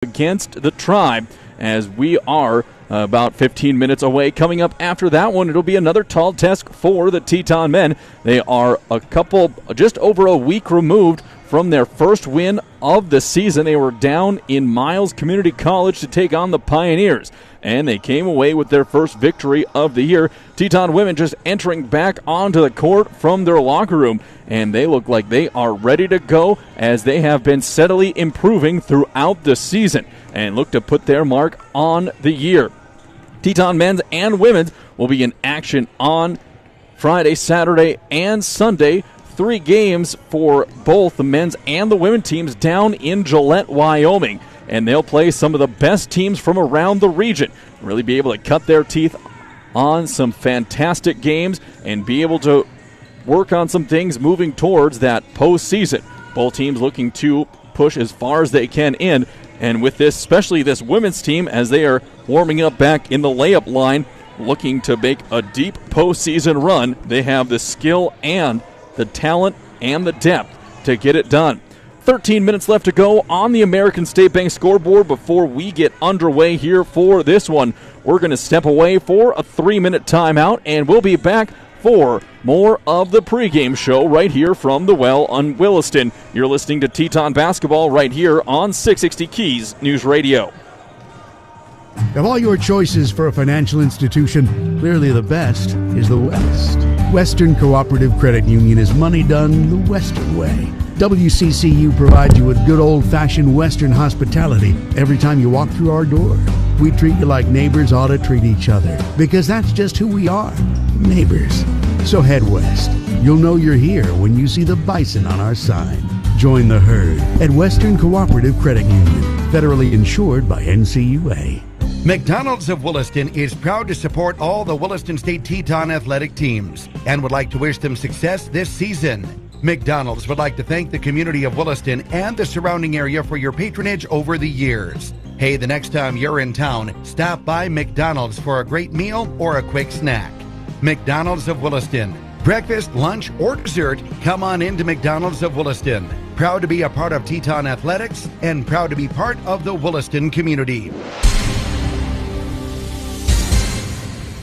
against the Tribe, as we are about 15 minutes away. Coming up after that one, it'll be another tall test for the Teton men. They are just over a week removed from their first win of the season. They were down in Miles Community College to take on the Pioneers, and they came away with their first victory of the year. Teton women just entering back onto the court from their locker room, and they look like they are ready to go, as they have been steadily improving throughout the season and look to put their mark on the year. Teton men's and women's will be in action on Friday, Saturday, and Sunday. 3 games for both the men's and the women's teams down in Gillette, Wyoming. And they'll play some of the best teams from around the region. Really be able to cut their teeth on some fantastic games and be able to work on some things moving towards that postseason. Both teams looking to push as far as they can in. And with this, especially this women's team, as they are warming up back in the layup line, looking to make a deep postseason run, they have the skill and the talent and the depth to get it done. 13 minutes left to go on the American State Bank scoreboard before we get underway here for this one. We're going to step away for a 3-minute timeout, and we'll be back for more of the pregame show right here from the Well on Williston. You're listening to Teton Basketball right here on 660 Keys News Radio. Of all your choices for a financial institution, clearly the best is the West. Western Cooperative Credit Union is money done the Western way. WCCU provides you with good old-fashioned Western hospitality every time you walk through our door. We treat you like neighbors ought to treat each other, because that's just who we are, neighbors. So head west. You'll know you're here when you see the bison on our sign. Join the herd at Western Cooperative Credit Union, federally insured by NCUA. McDonald's of Williston is proud to support all the Williston State Teton athletic teams and would like to wish them success this season. McDonald's would like to thank the community of Williston and the surrounding area for your patronage over the years. Hey, the next time you're in town, stop by McDonald's for a great meal or a quick snack. McDonald's of Williston. Breakfast, lunch, or dessert, come on into McDonald's of Williston. Proud to be a part of Teton Athletics and proud to be part of the Williston community.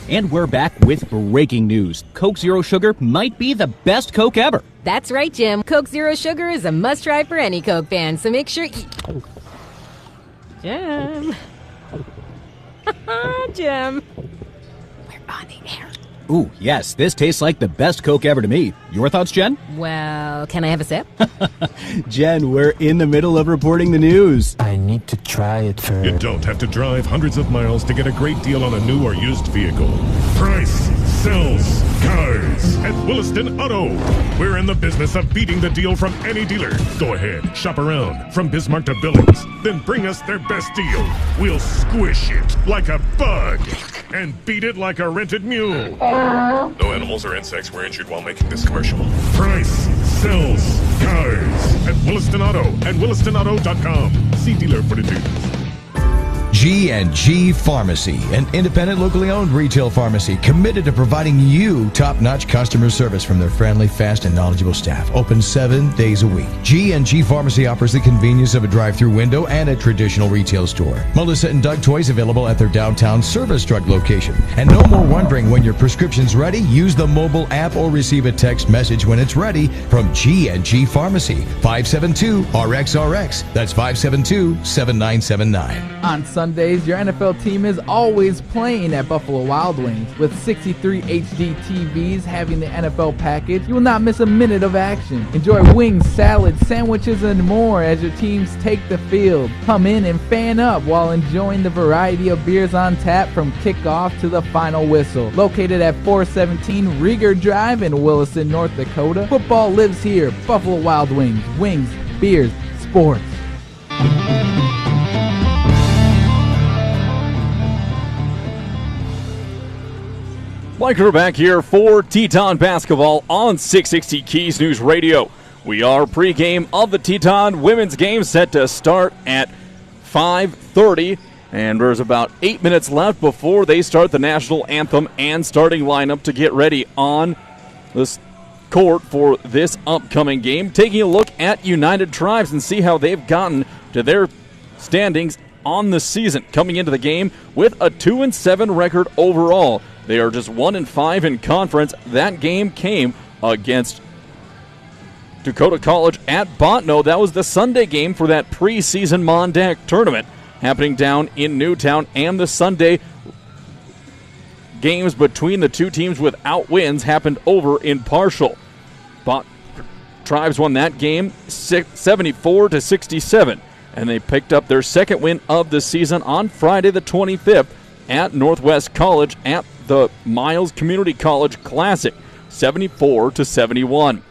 And we're back with breaking news. Coke Zero Sugar might be the best Coke ever. That's right, Jim. Coke Zero Sugar is a must-try for any Coke fan, so make sure Jim. Jim. We're on the air. Ooh, yes, this tastes like the best Coke ever to me. Your thoughts, Jen? Well, can I have a sip? Jen, we're in the middle of reporting the news. I need to try it first. You don't have to drive hundreds of miles to get a great deal on a new or used vehicle. Price sells cars at Williston Auto. We're in the business of beating the deal from any dealer. Go ahead, shop around from Bismarck to Billings. Then bring us their best deal. We'll squish it like a bug and beat it like a rented mule. No animals or insects were injured while making this commercial. Price sells cars at Williston Auto and WillistonAuto.com. See dealer for the news. G&G Pharmacy, an independent, locally owned retail pharmacy committed to providing you top-notch customer service from their friendly, fast, and knowledgeable staff. Open 7 days a week. G&G Pharmacy offers the convenience of a drive-through window and a traditional retail store. Melissa and Doug toys available at their downtown Service Drug location. And no more wondering when your prescription's ready. Use the mobile app or receive a text message when it's ready from G&G Pharmacy. 572-RXRX. That's 572-7979. On Sundays, your NFL team is always playing at Buffalo Wild Wings. With 63 HD TVs having the NFL package, you will not miss a minute of action. Enjoy wings, salads, sandwiches, and more as your teams take the field. Come in and fan up while enjoying the variety of beers on tap from kickoff to the final whistle. Located at 417 Rieger Drive in Williston, North Dakota, football lives here. Buffalo Wild Wings. Wings, beers, sports. Like we're back here for Teton Basketball on 660 Keys News Radio. We are pregame of the Teton women's game set to start at 5:30, and there's about 8 minutes left before they start the national anthem and starting lineup to get ready on this court for this upcoming game. Taking a look at United Tribes and see how they've gotten to their standings on the season, coming into the game with a 2-7 record overall. They are just 1-5 in conference. That game came against Dakota College at Botno. That was the Sunday game for that preseason Mondac tournament happening down in Newtown, and the Sunday games between the two teams without wins happened over in Partial. Tribes won that game 74-67, and they picked up their second win of the season on Friday the 25th at Northwest College at the Miles Community College Classic, 74-71.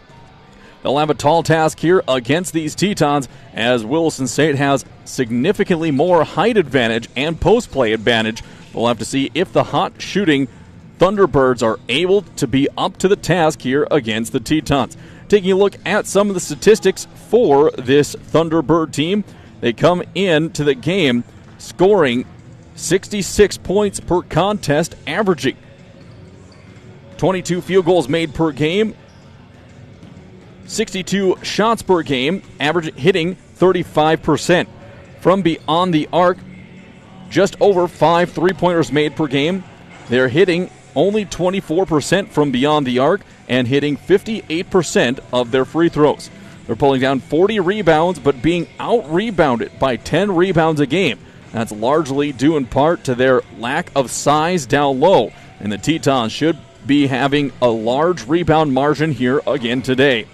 They'll have a tall task here against these Tetons, as Williston State has significantly more height advantage and post play advantage. We'll have to see if the hot shooting Thunderbirds are able to be up to the task here against the Tetons. Taking a look at some of the statistics for this Thunderbird team, they come into the game scoring 66 points per contest, averaging 22 field goals made per game, 62 shots per game, hitting 35%. From beyond the arc, just over 5 3-pointers made per game. They're hitting only 24% from beyond the arc and hitting 58% of their free throws. They're pulling down 40 rebounds, but being out-rebounded by 10 rebounds a game. That's largely due in part to their lack of size down low, and the Tetons should be having a large rebound margin here again today.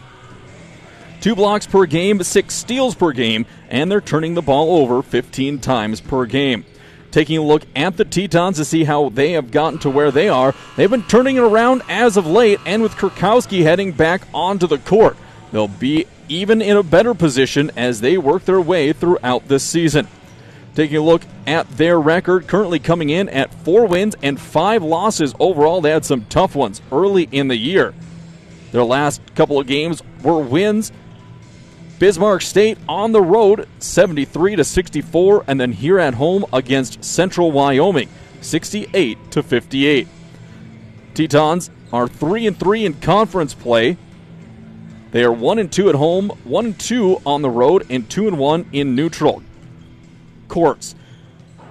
2 blocks per game, 6 steals per game, and they're turning the ball over 15 times per game. Taking a look at the Tetons to see how they have gotten to where they are, they've been turning it around as of late, and with Kurkowski heading back onto the court, they'll be even in a better position as they work their way throughout this season. Taking a look at their record, currently coming in at 4 wins and 5 losses overall. They had some tough ones early in the year. Their last couple of games were wins. Bismarck State on the road, 73-64, and then here at home against Central Wyoming, 68-58. Tetons are 3-3 in conference play. They are 1-2 at home, 1-2 on the road, and 2-1 in neutral courts.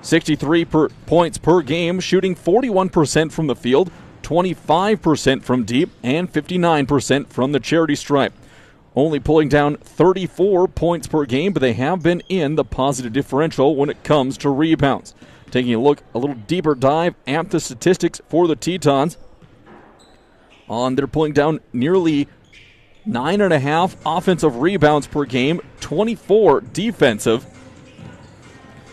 63 points per game, shooting 41% from the field, 25% from deep, and 59% from the charity stripe. Only pulling down 34 points per game, but they have been in the positive differential when it comes to rebounds. Taking a look, a little deeper dive at the statistics for the Tetons. They're pulling down nearly 9.5 offensive rebounds per game, 24 defensive,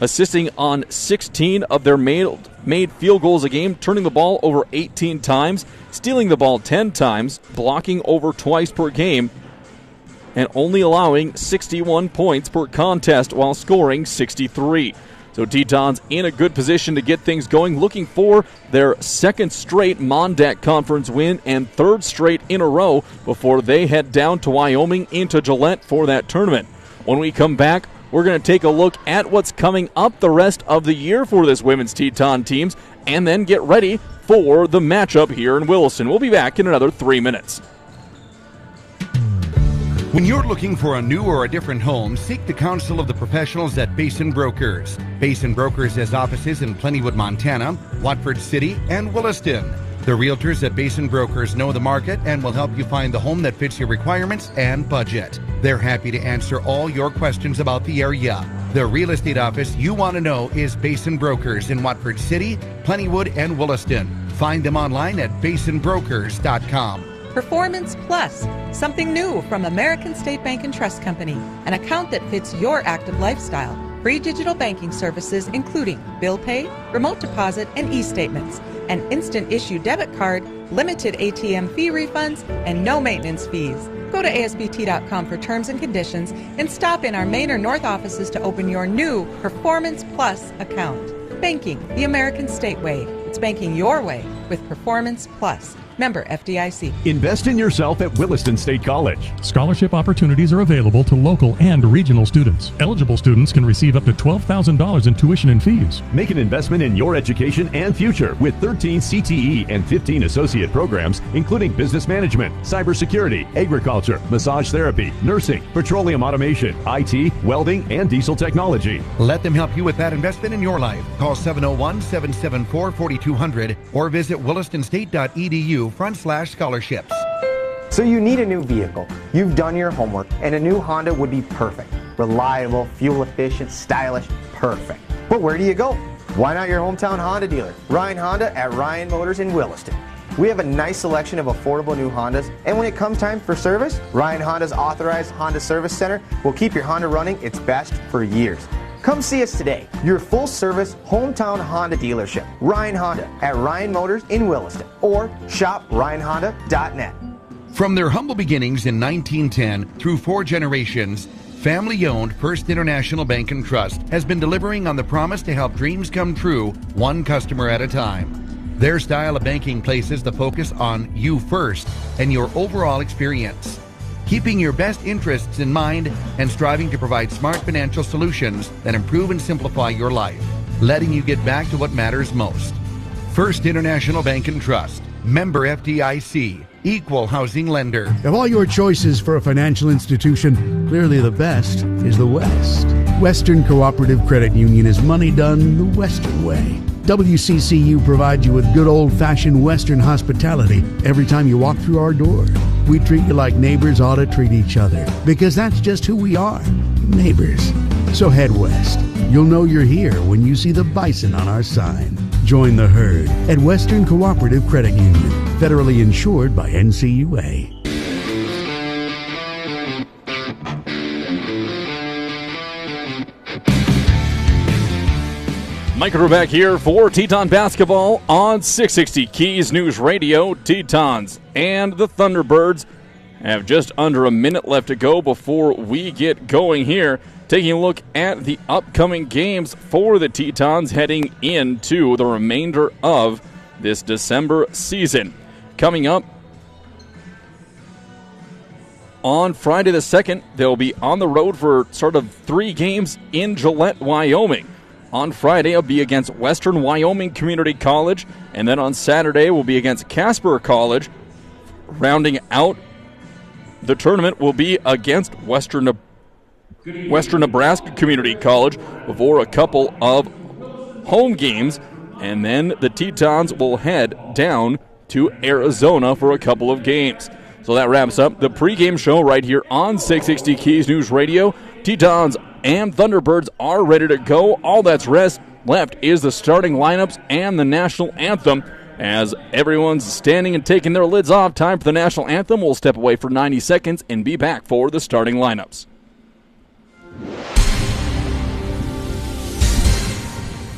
assisting on 16 of their made field goals a game, turning the ball over 18 times, stealing the ball 10 times, blocking over twice per game, and only allowing 61 points per contest while scoring 63. So Tetons in a good position to get things going, looking for their second straight Mondac Conference win and third straight in a row before they head down to Wyoming into Gillette for that tournament. When we come back, we're going to take a look at what's coming up the rest of the year for this women's Teton teams and then get ready for the matchup here in Williston. We'll be back in another 3 minutes. When you're looking for a new or a different home, seek the counsel of the professionals at Basin Brokers. Basin Brokers has offices in Plentywood, Montana, Watford City, and Williston. The realtors at Basin Brokers know the market and will help you find the home that fits your requirements and budget. They're happy to answer all your questions about the area. The real estate office you want to know is Basin Brokers in Watford City, Plentywood, and Williston. Find them online at basinbrokers.com. Performance Plus, something new from American State Bank and Trust Company, an account that fits your active lifestyle. Free digital banking services including bill pay, remote deposit, and e-statements, an instant issue debit card, limited ATM fee refunds, and no maintenance fees. Go to ASBT.com for terms and conditions and stop in our Main or North offices to open your new Performance Plus account. Banking the American State way. It's banking your way with Performance Plus. Member FDIC. Invest in yourself at Williston State College. Scholarship opportunities are available to local and regional students. Eligible students can receive up to $12,000 in tuition and fees. Make an investment in your education and future with 13 CTE and 15 associate programs, including business management, cybersecurity, agriculture, massage therapy, nursing, petroleum automation, IT, welding, and diesel technology. Let them help you with that investment in your life. Call 701-774-4200 or visit wilistonstate.edu/scholarships. So you need a new vehicle. You've done your homework, and a new Honda would be perfect. Reliable, fuel efficient, stylish, perfect. But where do you go? Why not your hometown Honda dealer, Ryan Honda at Ryan Motors in Williston. We have a nice selection of affordable new Hondas, and when it comes time for service, Ryan Honda's authorized Honda Service Center will keep your Honda running its best for years. Come see us today, your full-service hometown Honda dealership, Ryan Honda at Ryan Motors in Williston, or shop ryanhonda.net. From their humble beginnings in 1910 through 4 generations, family-owned First International Bank and Trust has been delivering on the promise to help dreams come true, one customer at a time. Their style of banking places the focus on you first and your overall experience, keeping your best interests in mind and striving to provide smart financial solutions that improve and simplify your life, letting you get back to what matters most. First International Bank and Trust, member FDIC, equal housing lender. Of all your choices for a financial institution, clearly the best is the West. Western Cooperative Credit Union is money done the Western way. WCCU provides you with good old-fashioned Western hospitality every time you walk through our door. We treat you like neighbors ought to treat each other, because that's just who we are, neighbors. So head west. You'll know you're here when you see the bison on our sign. Join the herd at Western Cooperative Credit Union, federally insured by NCUA. Mike Rubeck here for Teton Basketball on 660 Keys News Radio. Tetons and the Thunderbirds have just under a minute left to go before we get going here. Taking a look at the upcoming games for the Tetons heading into the remainder of this December season. Coming up on Friday the 2nd, they'll be on the road for sort of 3 games in Gillette, Wyoming. On Friday, it'll be against Western Wyoming Community College, and then on Saturday, we'll be against Casper College. Rounding out the tournament will be against Western Nebraska Community College before a couple of home games, and then the Tetons will head down to Arizona for a couple of games. So that wraps up the pregame show right here on 660 Keys News Radio. Tetons and Thunderbirds are ready to go. All that's left is the starting lineups and the national anthem. As everyone's standing and taking their lids off, time for the national anthem. We'll step away for 90 seconds and be back for the starting lineups.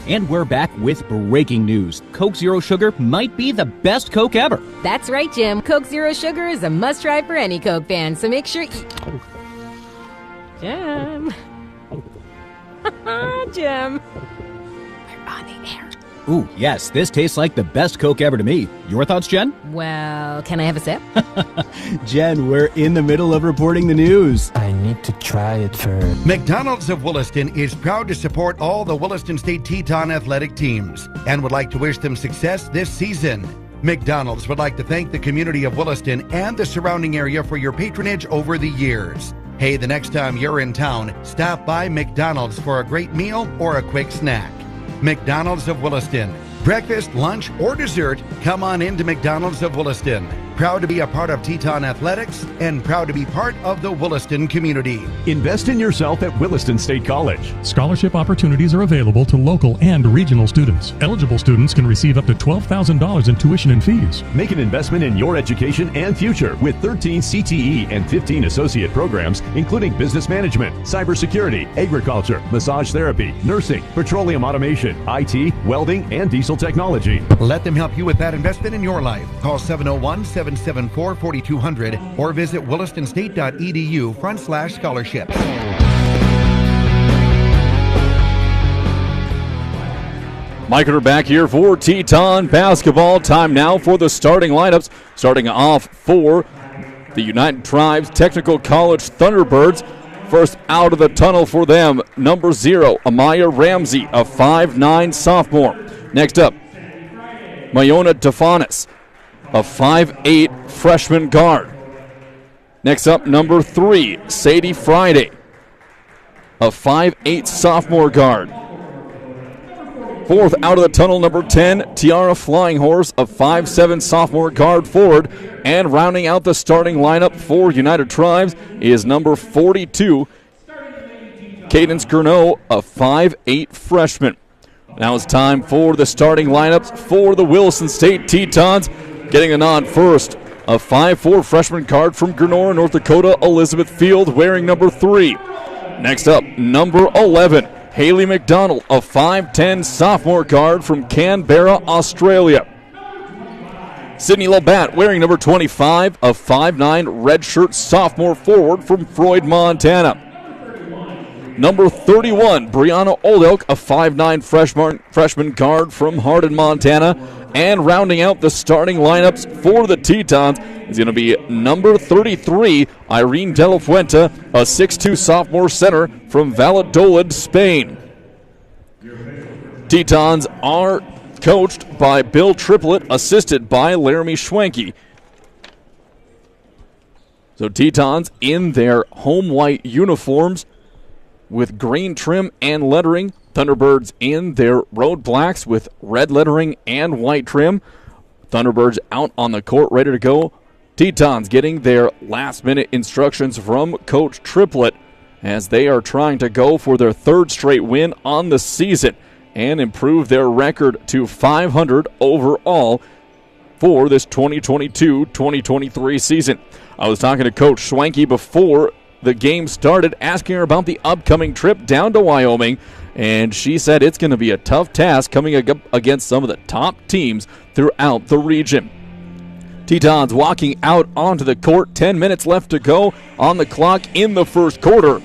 And we're back with breaking news. Coke Zero Sugar might be the best Coke ever. That's right, Jim. Coke Zero Sugar is a must-try for any Coke fan, so make sure Jim. Jim. We're on the air. Ooh, yes, this tastes like the best Coke ever to me. Your thoughts, Jen? Well, can I have a sip? Jen, we're in the middle of reporting the news. I need to try it first. McDonald's of Williston is proud to support all the Williston State Teton athletic teams and would like to wish them success this season. McDonald's would like to thank the community of Williston and the surrounding area for your patronage over the years. Hey, the next time you're in town, stop by McDonald's for a great meal or a quick snack. McDonald's of Williston. Breakfast, lunch, or dessert, come on into McDonald's of Williston. Proud to be a part of Teton Athletics and proud to be part of the Williston community. Invest in yourself at Williston State College. Scholarship opportunities are available to local and regional students. Eligible students can receive up to $12,000 in tuition and fees. Make an investment in your education and future with 13 CTE and 15 associate programs, including business management, cybersecurity, agriculture, massage therapy, nursing, petroleum automation, IT, welding, and diesel technology. Let them help you with that investment in your life. Call 701-774-4200 or visit willistonstate.edu/scholarships. Mike are back here for Teton basketball. Time now for the starting lineups. Starting off for the United Tribes Technical College Thunderbirds. First out of the tunnel for them, number 0, Amaya Ramsey, a 5'9 sophomore. Next up, Mayona Defanis, a 5'8 freshman guard. Next up, number 3, Sadie Friday, a 5'8 sophomore guard. Fourth out of the tunnel, number 10, Tiara Flying Horse, a 5'7 sophomore guard forward. And rounding out the starting lineup for United Tribes is number 42, Cadence Gurneau, a 5'8 freshman. Now it's time for the starting lineups for the Williston State Tetons. Getting a nod first, a 5'4 freshman guard from Grenora, North Dakota, Elizabeth Field, wearing number 3. Next up, number 11, Haley McDonald, a 5'10 sophomore guard from Canberra, Australia. Sydney Labatt, wearing number 25, a 5'9 redshirt sophomore forward from Freud, Montana. Number 31, Brianna Oldelk, a 5'9 freshman guard from Hardin, Montana. And rounding out the starting lineups for the Tetons is going to be number 33, Irene De La Fuente, a 6'2 sophomore center from Valladolid, Spain. Tetons are coached by Bill Triplett, assisted by Laramie Schwenke. So Tetons in their home white uniforms with green trim and lettering. Thunderbirds in their road blacks with red lettering and white trim. Thunderbirds out on the court ready to go. Tetons getting their last-minute instructions from Coach Triplett as they are trying to go for their third straight win on the season and improve their record to 500 overall for this 2022-2023 season. I was talking to Coach Schwenke before the game started, asking her about the upcoming trip down to Wyoming, and she said it's going to be a tough task coming against some of the top teams throughout the region. Tetons walking out onto the court, 10 minutes left to go on the clock in the first quarter.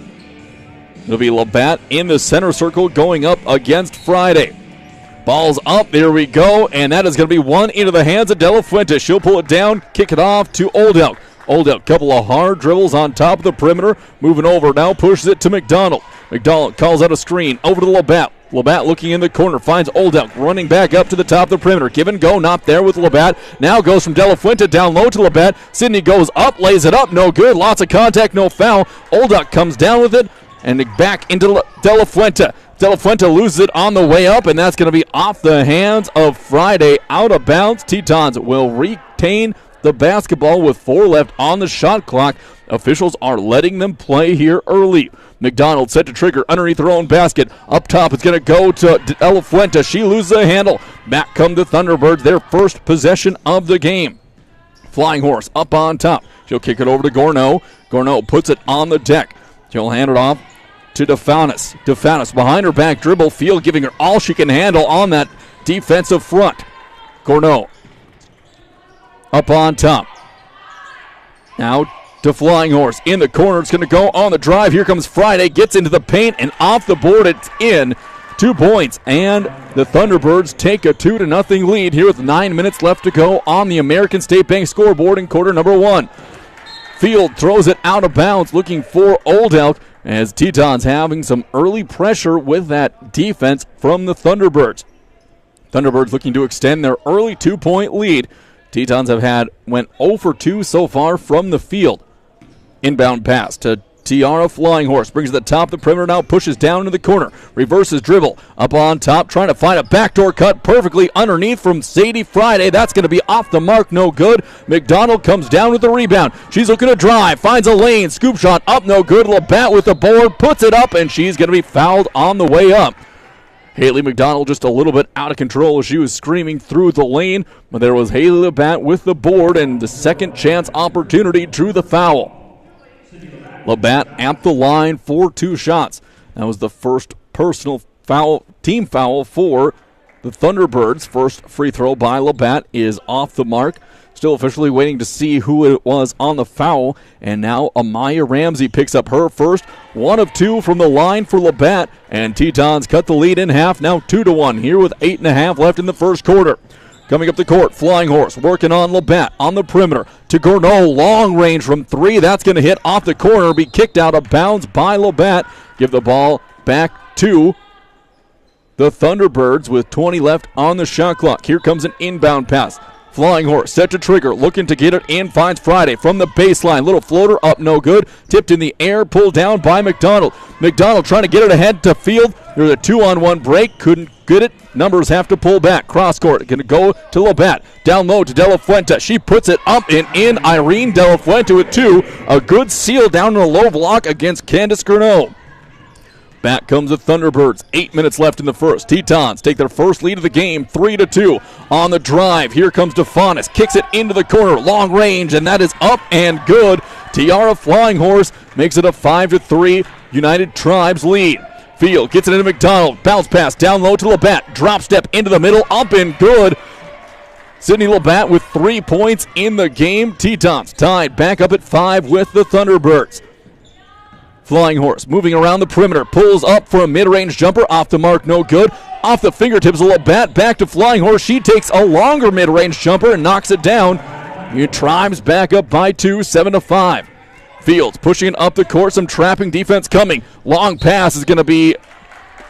It'll be Labatt in the center circle going up against Friday. Ball's up, there we go, and that is going to be one into the hands of De La Fuente. She'll pull it down, kick it off to Oldelk. Oldelk, couple of hard dribbles on top of the perimeter, moving over now, pushes it to McDonald. McDonald calls out a screen, over to Labatt. Labatt looking in the corner, finds Oldelk, running back up to the top of the perimeter. Give and go, not there with Labatt. Now goes from De La Fuente down low to Labatt. Sydney goes up, lays it up, no good. Lots of contact, no foul. Oldelk comes down with it, and back into De La Fuente. De La Fuente loses it on the way up, and that's going to be off the hands of Friday, out of bounds. Tetons will retain the basketball with 4 left on the shot clock. Officials are letting them play here early. McDonald set to trigger underneath her own basket. Up top, it's going to go to De La Fuente. She loses the handle. Back come the Thunderbirds, their first possession of the game. Flying Horse up on top. She'll kick it over to Gurneau. Gurneau puts it on the deck. She'll hand it off to Defanis. Defanis behind her back dribble. Field giving her all she can handle on that defensive front. Gurneau up on top. Now to Flying Horse. In the corner, it's going to go on the drive. Here comes Friday. Gets into the paint and off the board. It's in. 2 points. And the Thunderbirds take a 2-0 lead here with 9 minutes left to go on the American State Bank scoreboard in quarter number 1. Field throws it out of bounds, looking for Oldelk, as Tetons having some early pressure with that defense from the Thunderbirds. Thunderbirds looking to extend their early 2-point lead. Tetons went 0 for 2 so far from the field. Inbound pass to Tiara Flying Horse. Brings it to the top of the perimeter now, pushes down to the corner. Reverses dribble. Up on top, trying to find a backdoor cut perfectly underneath from Sadie Friday. That's going to be off the mark, no good. McDonald comes down with the rebound. She's looking to drive, finds a lane. Scoop shot up, no good. Labatt with the board, puts it up, and she's going to be fouled on the way up. Haley McDonald just a little bit out of control as she was screaming through the lane, but there was Haley Labatt with the board and the second chance opportunity drew the foul. Labatt at the line for 2 shots. That was the first personal foul, team foul for the Thunderbirds. First free throw by Labatt is off the mark. Still officially waiting to see who it was on the foul. And now Amaya Ramsey picks up her first. 1 of 2 from the line for Labatt. And Tetons cut the lead in half. Now 2-1 here with 8.5 left in the first quarter. Coming up the court, Flying Horse working on Labatt on the perimeter to Gourneau. Long range from 3. That's going to hit off the corner. Be kicked out of bounds by Labatt. Give the ball back to the Thunderbirds with 20 left on the shot clock. Here comes an inbound pass. Flying Horse set to trigger, looking to get it in, finds Friday from the baseline. Little floater up, no good. Tipped in the air, pulled down by McDonald. McDonald trying to get it ahead to Field. There's a 2-on-1 break, couldn't get it. Numbers have to pull back. Cross court, going to go to Labatt. Down low to De La Fuente. She puts it up and in. Irene De La Fuente with 2. A good seal down in a low block against Candace Gourneau. Back comes the Thunderbirds. 8 minutes left in the first. Tetons take their first lead of the game, 3-2. On the drive, here comes DeFonis. Kicks it into the corner, long range, and that is up and good. Tiara Flying Horse makes it a 5-3 United Tribes lead. Field gets it into McDonald. Bounce pass down low to Labatt. Drop step into the middle, up and good. Sydney Labatt with 3 points in the game. Tetons tied back up at 5 with the Thunderbirds. Flying Horse moving around the perimeter, pulls up for a mid-range jumper, off the mark, no good. Off the fingertips of Labatt, back to Flying Horse. She takes a longer mid-range jumper and knocks it down. Your Tribes back up by 2, 7-5. Fields pushing it up the court, some trapping defense coming. Long pass is going to be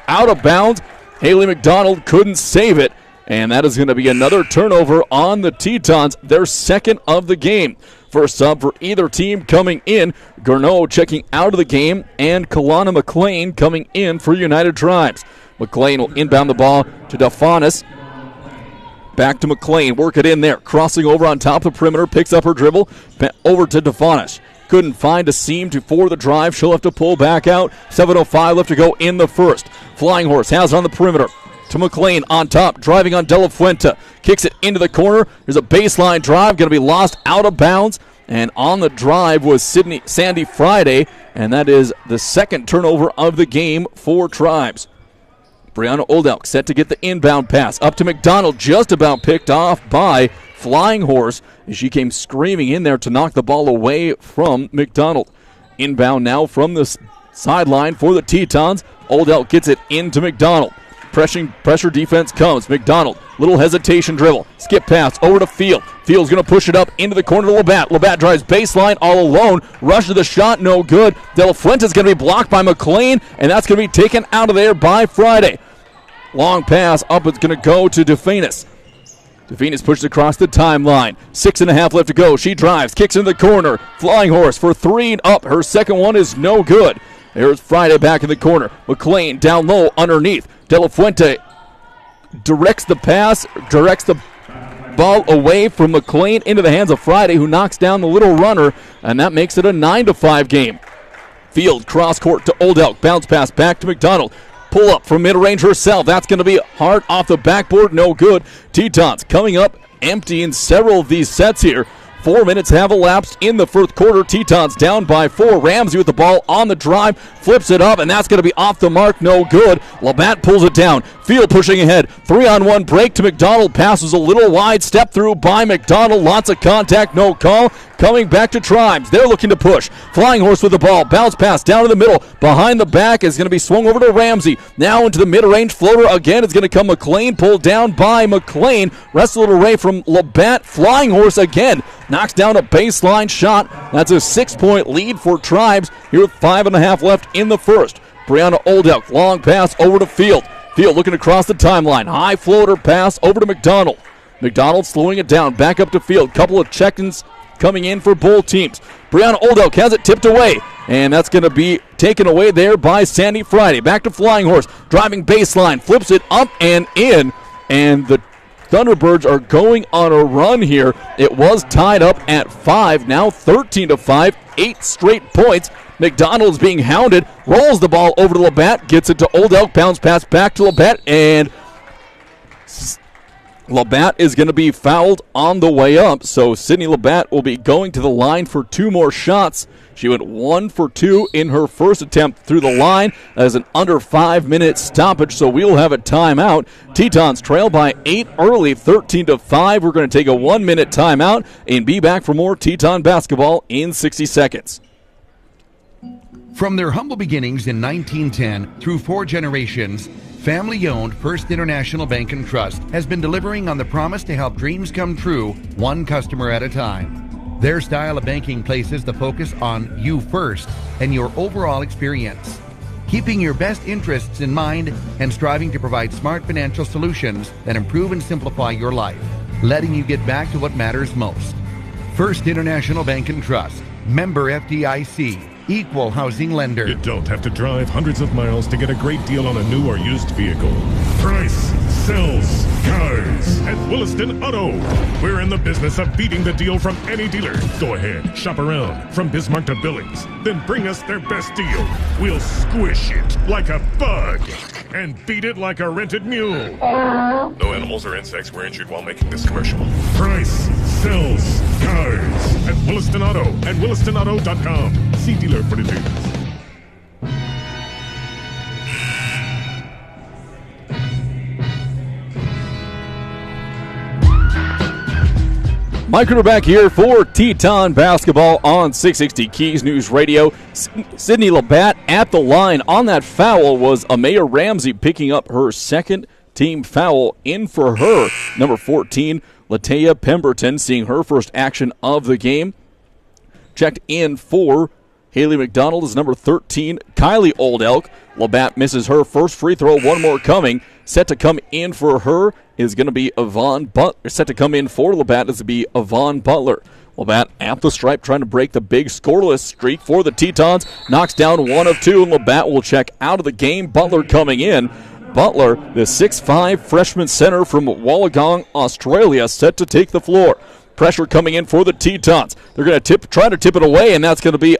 out of bounds. Haley McDonald couldn't save it, and that is going to be another turnover on the Tetons, their second of the game. First sub for either team coming in. Gourneau checking out of the game, and Kalana McLean coming in for United Tribes. McLean will inbound the ball to DeFonis. Back to McLean, work it in there. Crossing over on top of the perimeter, picks up her dribble. Over to DeFonis. Couldn't find a seam for the drive. She'll have to pull back out. 7:05 left to go in the first. Flying Horse has it on the perimeter. To McLean on top, driving on De La Fuente. Kicks it into the corner. There's a baseline drive, going to be lost out of bounds. And on the drive was Sandy Friday, and that is the second turnover of the game for Tribes. Brianna Oldelk set to get the inbound pass. Up to McDonald, just about picked off by Flying Horse as she came screaming in there to knock the ball away from McDonald. Inbound now from the sideline for the Tetons. Oldelk gets it into McDonald. Pressure defense comes. McDonald, little hesitation dribble. Skip pass over to Field. Field's going to push it up into the corner to Labatt. Labatt drives baseline all alone. Rush to the shot, no good. De La Fuente's going to be blocked by McLean, and that's going to be taken out of there by Friday. Long pass up. It's going to go to DeFenis. DeFenis pushes across the timeline. 6.5 left to go. She drives, kicks into the corner. Flying Horse for 3 up. Her second one is no good. There's Friday back in the corner. McLean down low underneath. De La Fuente directs the pass, directs the ball away from McLean into the hands of Friday, who knocks down the little runner, and that makes it a 9-5 game. Field cross court to Oldelk. Bounce pass back to McDonald. Pull up from mid-range herself. That's going to be hard off the backboard. No good. Tetons coming up empty in several of these sets here. 4 minutes have elapsed in the first quarter. Tetons down by 4. Ramsey with the ball on the drive. Flips it up, and that's going to be off the mark. No good. Labatt pulls it down. Field pushing ahead. 3-on-1 break to McDonald. Passes a little wide. Step through by McDonald. Lots of contact. No call. Coming back to Tribes. They're looking to push. Flying Horse with the ball. Bounce pass down to the middle. Behind the back is going to be swung over to Ramsey. Now into the mid-range floater again. It's going to come McLean. Pulled down by McLean. Wrestled away from Labatt. Flying Horse again. Knocks down a baseline shot. That's a 6-point lead for Tribes here with 5.5 left in the first. Brianna Oldelk. Long pass over to Field. Field looking across the timeline. High floater pass over to McDonald. McDonald slowing it down. Back up to Field. Couple of check-ins coming in for both teams. Brianna Oldelk has it tipped away, and that's going to be taken away there by Sandy Friday. Back to Flying Horse, driving baseline, flips it up and in, and the Thunderbirds are going on a run here. It was tied up at 5, now 13-5, 8 straight points. McDonald's being hounded, rolls the ball over to Labatt, gets it to Oldelk, bounce pass back to Labatt, and Labatt is going to be fouled on the way up, so Sydney Labatt will be going to the line for 2 more shots. She went 1 for 2 in her first attempt through the line as an under 5-minute stoppage, so we'll have a timeout. Tetons trail by 8 early, 13-5. We're going to take a 1-minute timeout and be back for more Teton basketball in 60 seconds. From their humble beginnings in 1910 through 4 generations, family-owned First International Bank and Trust has been delivering on the promise to help dreams come true, one customer at a time. Their style of banking places the focus on you first and your overall experience, keeping your best interests in mind and striving to provide smart financial solutions that improve and simplify your life, letting you get back to what matters most. First International Bank and Trust, member FDIC. Equal housing lender. You don't have to drive hundreds of miles to get a great deal on a new or used vehicle. Price sells cars at Williston Auto. We're in the business of beating the deal from any dealer. Go ahead, shop around from Bismarck to Billings. Then bring us their best deal. We'll squish it like a bug and beat it like a rented mule. No animals or insects were injured while making this commercial. Price sells cars at Williston Auto at WillistonAuto.com. See dealer for details. Mike Ritter back here for Teton basketball on 660 Keys News Radio. Sydney Labatt at the line. On that foul was Amaya Ramsey picking up her second team foul. In for her, number 14, Latea Pemberton, seeing her first action of the game. Checked in for Haley McDonald is number 13, Kylie Old Elk. Labatt misses her first free throw, 1 more coming. Set to come in for her is going to be Yvonne Butler. Set to come in for Labatt is to be Yvonne Butler. Labatt at the stripe trying to break the big scoreless streak for the Tetons. Knocks down 1 of 2, and Labatt will check out of the game. Butler coming in. Butler, the 6'5 freshman center from Wollongong, Australia, set to take the floor. Pressure coming in for the Tetons. They're going to try to tip it away, and that's going to be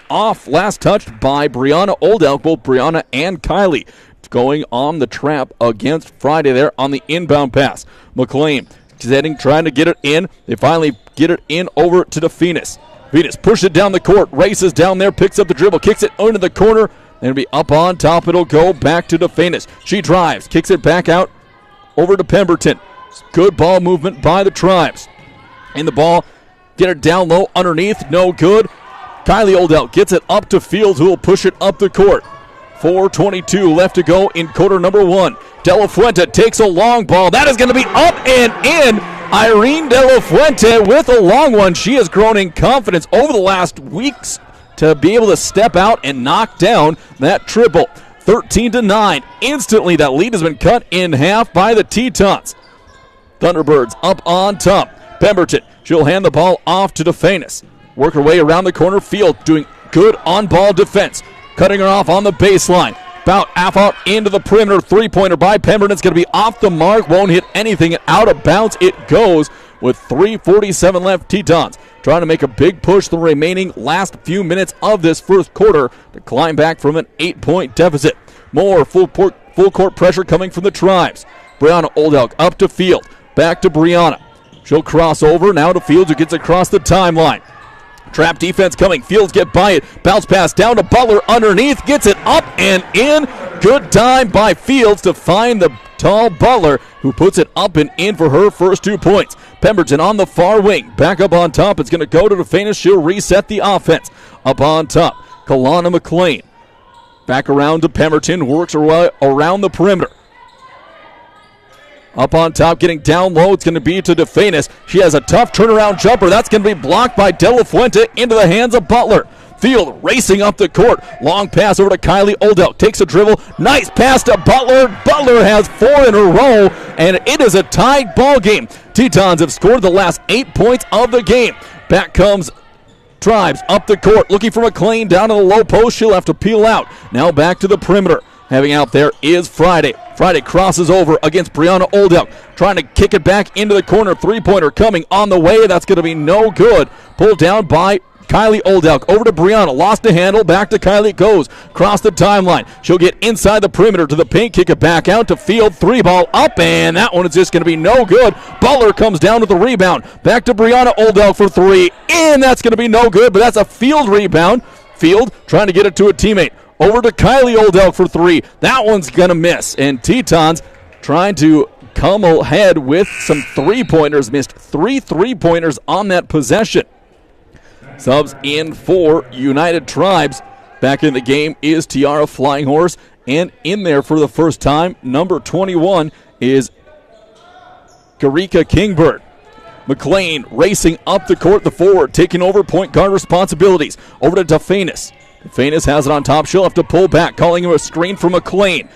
off, last touched by Brianna Old Elk, both Brianna and Kylie. Going on the trap against Friday there on the inbound pass. McLean trying to get it in. They finally get it in over to DeFenis. Venus pushes it down the court, races down there, picks up the dribble, kicks it into the corner. Then it'll be up on top. It'll go back to DeFenis. She drives, kicks it back out over to Pemberton. Good ball movement by the Tribes. And the ball, get it down low underneath, no good. Kylie Old Elk gets it up to Fields, who will push it up the court. 4:22 left to go in quarter number 1. De La Fuente takes a long ball. That is going to be up and in. Irene De La Fuente with a long one. She has grown in confidence over the last weeks to be able to step out and knock down that triple. 13-9. Instantly, that lead has been cut in half by the Tetons. Thunderbirds up on top. Pemberton, she'll hand the ball off to DeFenis. Work her way around the corner. Field doing good on-ball defense. Cutting her off on the baseline. About half out into the perimeter. Three-pointer by Pemberton. It's going to be off the mark. Won't hit anything. And out of bounds it goes with 3:47 left. Tetons trying to make a big push the remaining last few minutes of this first quarter to climb back from an 8-point deficit. More full court pressure coming from the Tribes. Brianna Old Elk up to Field. Back to Brianna. She'll cross over now to Fields, who gets across the timeline. Trap defense coming. Fields get by it. Bounce pass down to Butler underneath. Gets it up and in. Good time by Fields to find the tall Butler, who puts it up and in for her first 2 points. Pemberton on the far wing. Back up on top. It's going to go to DeFenis. She'll reset the offense. Up on top, Kalana McLean. Back around to Pemberton. Works her way around the perimeter. Up on top, getting down low, it's going to be to DeFenis. She has a tough turnaround jumper. That's going to be blocked by De La Fuente into the hands of Butler. Field racing up the court. Long pass over to Kylie Old Elk. Takes a dribble. Nice pass to Butler. Butler has 4 in a row, and it is a tied ball game. Tetons have scored the last 8 points of the game. Back comes Tribes up the court, looking for McLean down to the low post. She'll have to peel out. Now back to the perimeter. Having out there is Friday. Friday crosses over against Brianna Old Elk, trying to kick it back into the corner. Three-pointer coming on the way. That's going to be no good. Pulled down by Kylie Oldelk over to Brianna. Lost the handle. Back to Kylie it goes. Cross the timeline. She'll get inside the perimeter to the paint. Kick it back out to Field. 3-ball up, and that one is just going to be no good. Butler comes down with the rebound. Back to Brianna Oldelk for 3. And that's going to be no good, but that's a Field rebound. Field trying to get it to a teammate. Over to Kylie Oldelk for 3. That one's going to miss. And Tetons trying to come ahead with some three-pointers. Missed 3 3-pointers on that possession. Subs in for United Tribes. Back in the game is Tiara Flying Horse. And in there for the first time, number 21 is Garika Kingbird. McLean racing up the court, the forward, taking over point guard responsibilities. Over to DeFanis. DeFanis has it on top. She'll have to pull back, calling him a screen from McLean.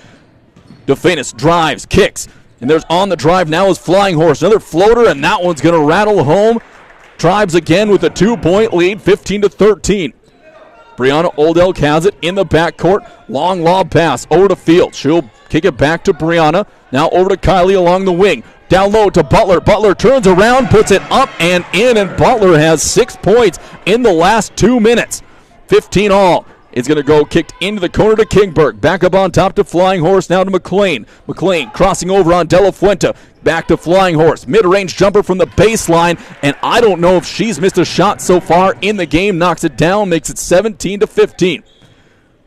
DeFanis drives, kicks, and there's on the drive now is Flying Horse. Another floater, and that one's going to rattle home. Tribes again with a 2-point lead, 15-13. Brianna Oldelk has it in the backcourt. Long lob pass over to Field. She'll kick it back to Brianna. Now over to Kylie along the wing. Down low to Butler. Butler turns around, puts it up and in, and Butler has 6 points in the last 2 minutes. 15 all. It's going to go kicked into the corner to Kingberg. Back up on top to Flying Horse, now to McLean. McLean crossing over on De La Fuente. Back to Flying Horse. Mid-range jumper from the baseline, and I don't know if she's missed a shot so far in the game. Knocks it down, makes it 17-15.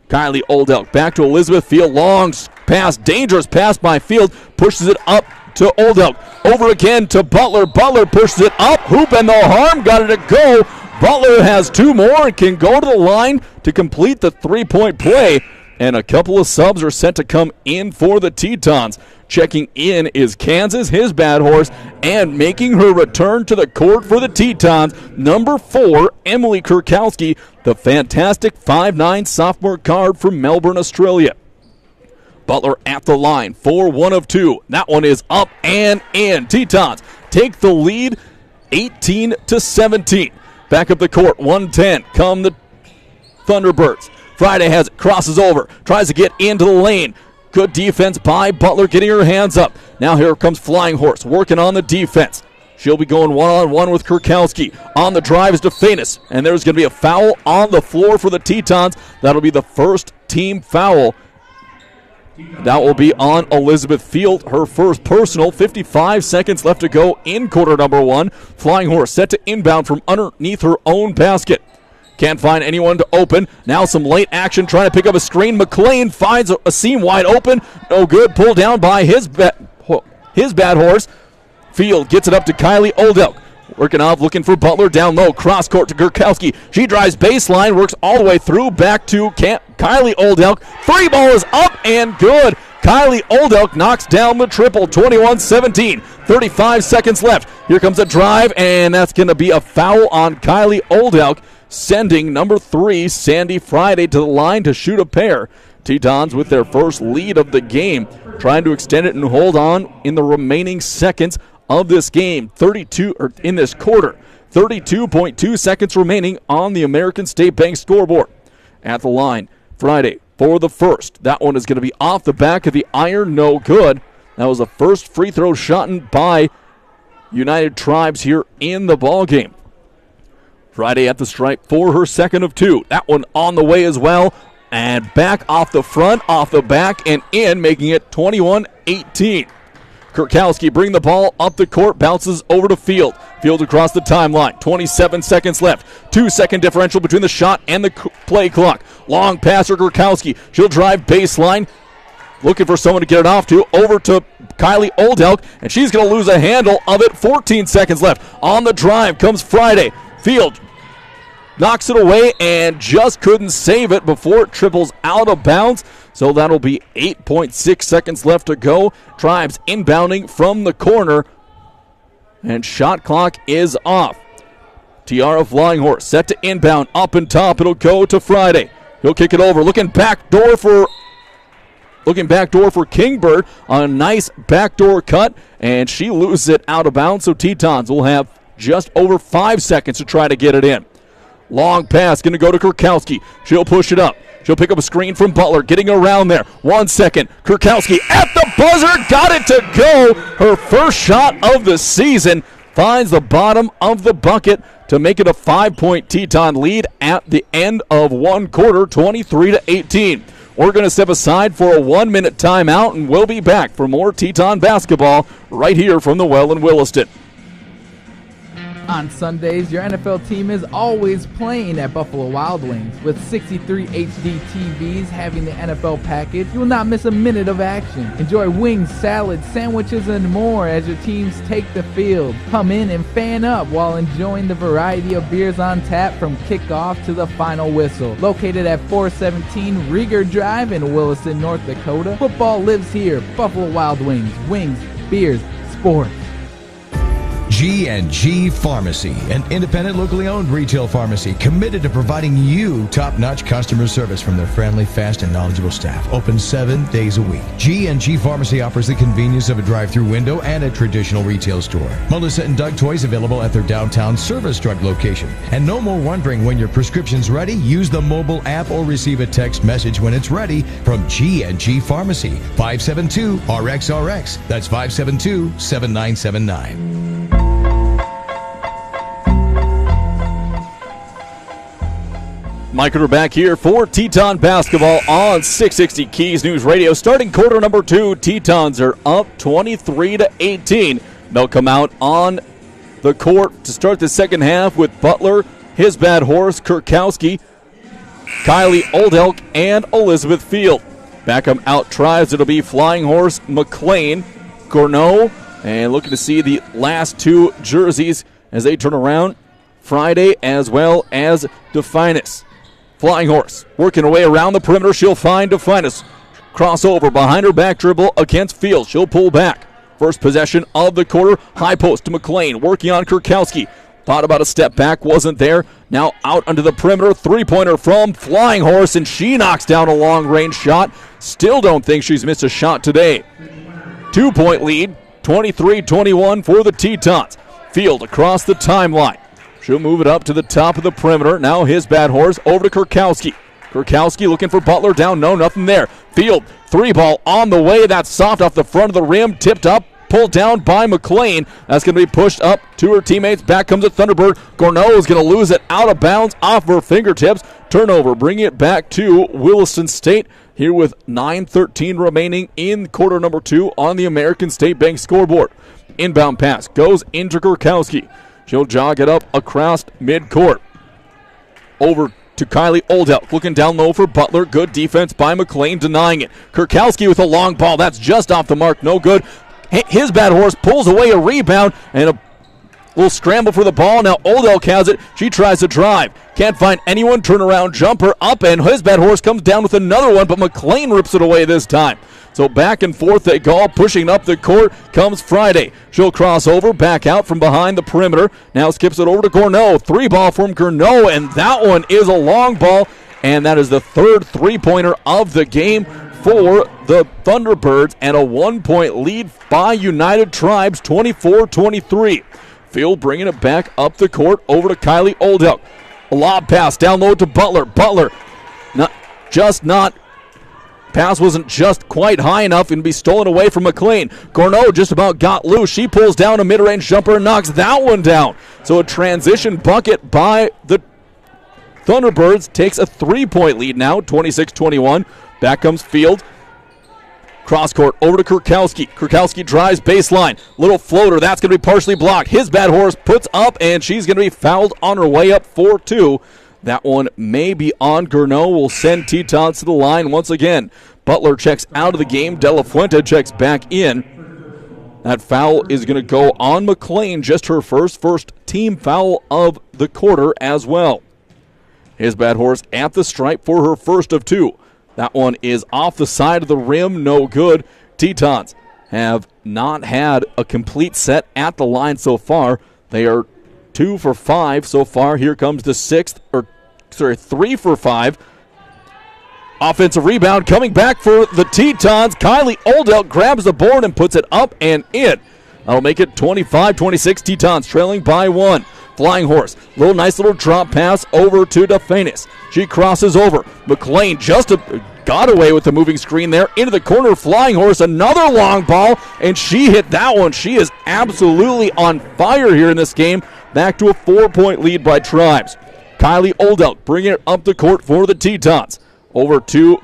Kylie Oldelk back to Elizabeth Field. Long pass, dangerous pass by Field. Pushes it up to Oldelk. Over again to Butler. Butler pushes it up. Hoop and the harm. Got it to go. Butler has 2 more and can go to the line to complete the 3-point play. And a couple of subs are set to come in for the Tetons. Checking in is Kansas, his bad horse, and making her return to the court for the Tetons, number 4, Emily Kurkowski, the fantastic 5'9" sophomore guard from Melbourne, Australia. Butler at the line for 1 of 2. That one is up and in. Tetons take the lead 18-17. Back up the court, 1:10. Come the Thunderbirds. Friday has it, crosses over, tries to get into the lane. Good defense by Butler, getting her hands up. Now here comes Flying Horse, working on the defense. She'll be going one-on-one with Kurkowski. On the drive is DeFanis, and there's going to be a foul on the floor for the Tetons. That'll be the first team foul. That will be on Elizabeth Field, her first personal. 55 seconds left to go in quarter number 1. Flying Horse set to inbound from underneath her own basket. Can't find anyone to open. Now some late action trying to pick up a screen. McLean finds a seam wide open. No good. Pulled down by his bad horse. Field gets it up to Kylie Oldelk. Working off, looking for Butler down low. Cross court to Kurkowski. She drives baseline, works all the way through. Back to Kylie Oldelk. 3-ball is up and good. Kylie Oldelk knocks down the triple. 21-17. 35 seconds left. Here comes a drive, and that's going to be a foul on Kylie Oldelk, sending number 3, Sandy Friday, to the line to shoot a pair. Tetons with their first lead of the game, trying to extend it and hold on in the remaining seconds of this game. In this quarter. 32.2 seconds remaining on the American State Bank scoreboard. At the line, Friday for the first. That one is going to be off the back of the iron, no good. That was the first free throw shot by United Tribes here in the ball game. Friday at the stripe for her second of 2. That one on the way as well. And back off the front, off the back, and in, making it 21-18. Kurkowski bring the ball up the court, bounces over to Field. Field across the timeline, 27 seconds left. 2-second differential between the shot and the play clock. Long pass for Kurkowski. She'll drive baseline, looking for someone to get it off to. Over to Kylie Oldelk, and she's going to lose a handle of it. 14 seconds left. On the drive comes Friday. Field knocks it away and just couldn't save it before it triples out of bounds. So that'll be 8.6 seconds left to go. Tribes inbounding from the corner, and shot clock is off. Tiara Flying Horse set to inbound up and top. It'll go to Friday. He'll kick it over. Looking backdoor for Kingbird on a nice backdoor cut, and she loses it out of bounds. So Tetons will have just over 5 seconds to try to get it in. Long pass going to go to Kurkowski. She'll push it up. She'll pick up a screen from Butler, getting around there. 1 second. Kurkowski at the buzzer, got it to go. Her first shot of the season finds the bottom of the bucket to make it a 5-point Teton lead at the end of one quarter, 23-18. We're going to step aside for a 1-minute timeout, and we'll be back for more Teton basketball right here from the Well in Williston. On Sundays, your NFL team is always playing at Buffalo Wild Wings. With 63 HD TVs having the NFL package, you will not miss a minute of action. Enjoy wings, salads, sandwiches, and more as your teams take the field. Come in and fan up while enjoying the variety of beers on tap from kickoff to the final whistle. Located at 417 Rieger Drive in Williston, North Dakota, football lives here. Buffalo Wild Wings. Wings, beers, sports. G&G Pharmacy, an independent, locally owned retail pharmacy committed to providing you top-notch customer service from their friendly, fast, and knowledgeable staff. Open 7 days a week. G&G Pharmacy offers the convenience of a drive-through window and a traditional retail store. Melissa and Doug toys available at their downtown Service Drug location. And no more wondering when your prescription's ready. Use the mobile app or receive a text message when it's ready from G&G Pharmacy. 572-RXRX. That's 572-7979. Mike Ritter back here for Teton basketball on 660 Keys News Radio. Starting quarter number 2, Tetons are up 23-18. They'll come out on the court to start the second half with Butler, his bad horse, Kurkowski, Kylie Oldelk, and Elizabeth Field. Back them out tries. It'll be Flying Horse, McLean, Gourneau, and looking to see the last 2 jerseys as they turn around. Friday as well as Definus. Flying Horse working her way around the perimeter. She'll find Definus. Crossover behind her back dribble against Field. She'll pull back. First possession of the quarter. High post to McLean. Working on Kurkowski. Thought about a step back. Wasn't there. Now out onto the perimeter. Three-pointer from Flying Horse, and she knocks down a long-range shot. Still don't think she's missed a shot today. 2-point lead. 23-21 for the Tetons. Field across the timeline. She'll move it up to the top of the perimeter. Now his bad horse over to Kurkowski. Kurkowski looking for Butler down. No, nothing there. Field, 3-ball on the way. That's soft off the front of the rim. Tipped up, pulled down by McLean. That's going to be pushed up to her teammates. Back comes a Thunderbird. Gourneau is going to lose it out of bounds off her fingertips. Turnover, bringing it back to Williston State here with 9:13 remaining in quarter number 2 on the American State Bank scoreboard. Inbound pass goes into Kurkowski. She'll jog it up across midcourt. Over to Kylie Oldelk. Looking down low for Butler. Good defense by McLean, denying it. Kurkowski with a long ball. That's just off the mark. No good. His bad horse pulls away a rebound and a little scramble for the ball. Now Oldelk has it. She tries to drive. Can't find anyone. Turnaround jumper up, and his bad horse comes down with another one, but McLean rips it away this time. So back and forth they go, pushing up the court comes Friday. She'll cross over, back out from behind the perimeter. Now skips it over to Gourneau. 3-ball from Gourneau, and that one is a long ball, and that is the third three-pointer of the game for the Thunderbirds, and a 1-point lead by United Tribes, 24-23. Field bringing it back up the court over to Kylie Oldelk. A lob pass down low to Butler. Butler pass wasn't just quite high enough and be stolen away from McLean. Gourneau just about got loose. She pulls down a mid-range jumper and knocks that one down. So a transition bucket by the Thunderbirds takes a 3-point lead now, 26-21. Back comes Field. Cross court over to Kurkowski. Kurkowski drives baseline. Little floater. That's going to be partially blocked. His bad horse puts up, and she's going to be fouled on her way up 4-2. That one may be on. Gourneau will send Tetons to the line once again. Butler checks out of the game. De La Fuente checks back in. That foul is going to go on McLean. Just her first team foul of the quarter as well. His bad horse at the stripe for her first of 2. That one is off the side of the rim. No good. Tetons have not had a complete set at the line so far. They are 2 for 5 so far. Here comes the 3 for 5. Offensive rebound coming back for the Tetons. Kylie Oldelk grabs the board and puts it up and in. That'll make it 25-26. Tetons trailing by 1. Flying Horse. Nice little drop pass over to Definus. She crosses over. McLean just got away with the moving screen there. Into the corner. Flying Horse. Another long ball, and she hit that one. She is absolutely on fire here in this game. back to a 4-point lead by Tribes. Kylie Oldelk bringing it up the court for the Tetons. Over to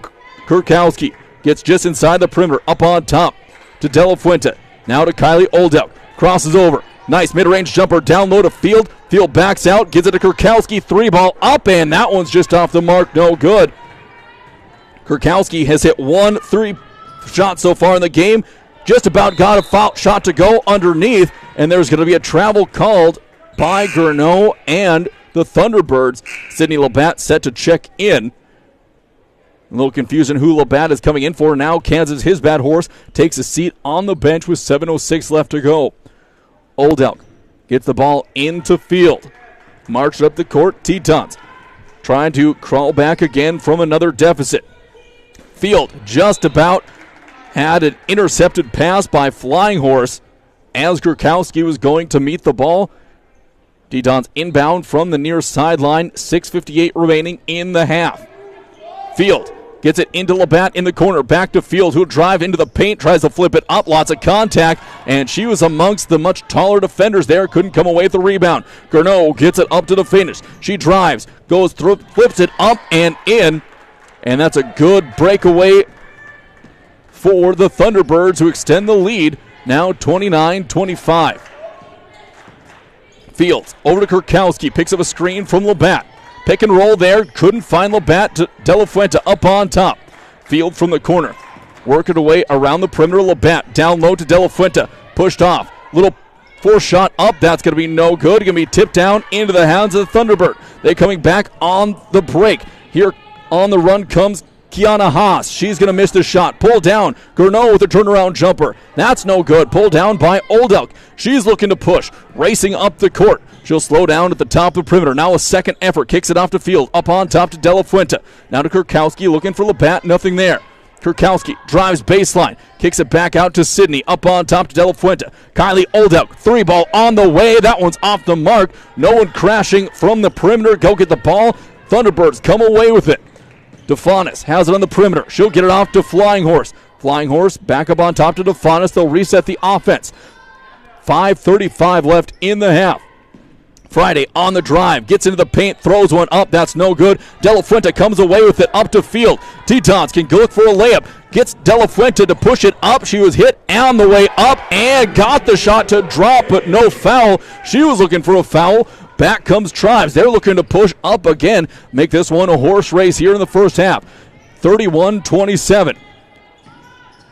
Kurkowski. Gets just inside the perimeter, up on top to De La Fuente. Now to Kylie Oldelk. Crosses over. Nice mid-range jumper down low to Field. Field backs out, gives it to Kurkowski. 3-ball up, and that one's just off the mark. No good. Kurkowski has hit 1 3 shot so far in the game. Just about got a foul shot to go underneath, and there's going to be a travel called by Gurneau and the Thunderbirds. Sydney Labatt set to check in. A little confusion who Labatt is coming in for. Now Kansas, his bad horse, takes a seat on the bench with 7:06 left to go. Oldelk gets the ball into Field. Marched up the court, Tetons trying to crawl back again from another deficit. Field just about had an intercepted pass by Flying Horse as Kurkowski was going to meet the ball. Tetons inbound from the near sideline, 6:58 remaining in the half. Field gets it into Labatt in the corner, back to Field, who'll drive into the paint, tries to flip it up, lots of contact, and she was amongst the much taller defenders there, couldn't come away with the rebound. Gurneau gets it up to the finish. She drives, goes through, flips it up and in, and that's a good breakaway for the Thunderbirds, who extend the lead, now 29-25. Fields over to Kurkowski, picks up a screen from Labatt. Pick and roll there, couldn't find Labatt to De La Fuente up on top. Field from the corner, working away around the perimeter. Labatt down low to De La Fuente, pushed off. Little force shot up, that's going to be no good. Going to be tipped down into the hands of the Thunderbird. They're coming back on the break. Here on the run comes Kiana Haas. She's going to miss the shot. Pulled down. Gurneau with a turnaround jumper. That's no good. Pulled down by Oldelk. She's looking to push. Racing up the court. She'll slow down at the top of the perimeter. Now a second effort. Kicks it off to Field. Up on top to De La Fuente. Now to Kurkowski looking for Labatt. Nothing there. Kurkowski drives baseline. Kicks it back out to Sydney. Up on top to De La Fuente. Kylie Oldelk. 3-ball on the way. That one's off the mark. No one crashing from the perimeter. Go get the ball. Thunderbirds come away with it. DeFanis has it on the perimeter. She'll get it off to Flying Horse. Flying Horse back up on top to DeFanis. They'll reset the offense. 5:35 left in the half. Friday on the drive. Gets into the paint. Throws one up. That's no good. De La Fuente comes away with it up to Field. Tetons can go look for a layup. Gets De La Fuente to push it up. She was hit on the way up and got the shot to drop, but no foul. She was looking for a foul. Back comes Tribes. They're looking to push up again. Make this one a horse race here in the first half. 31-27.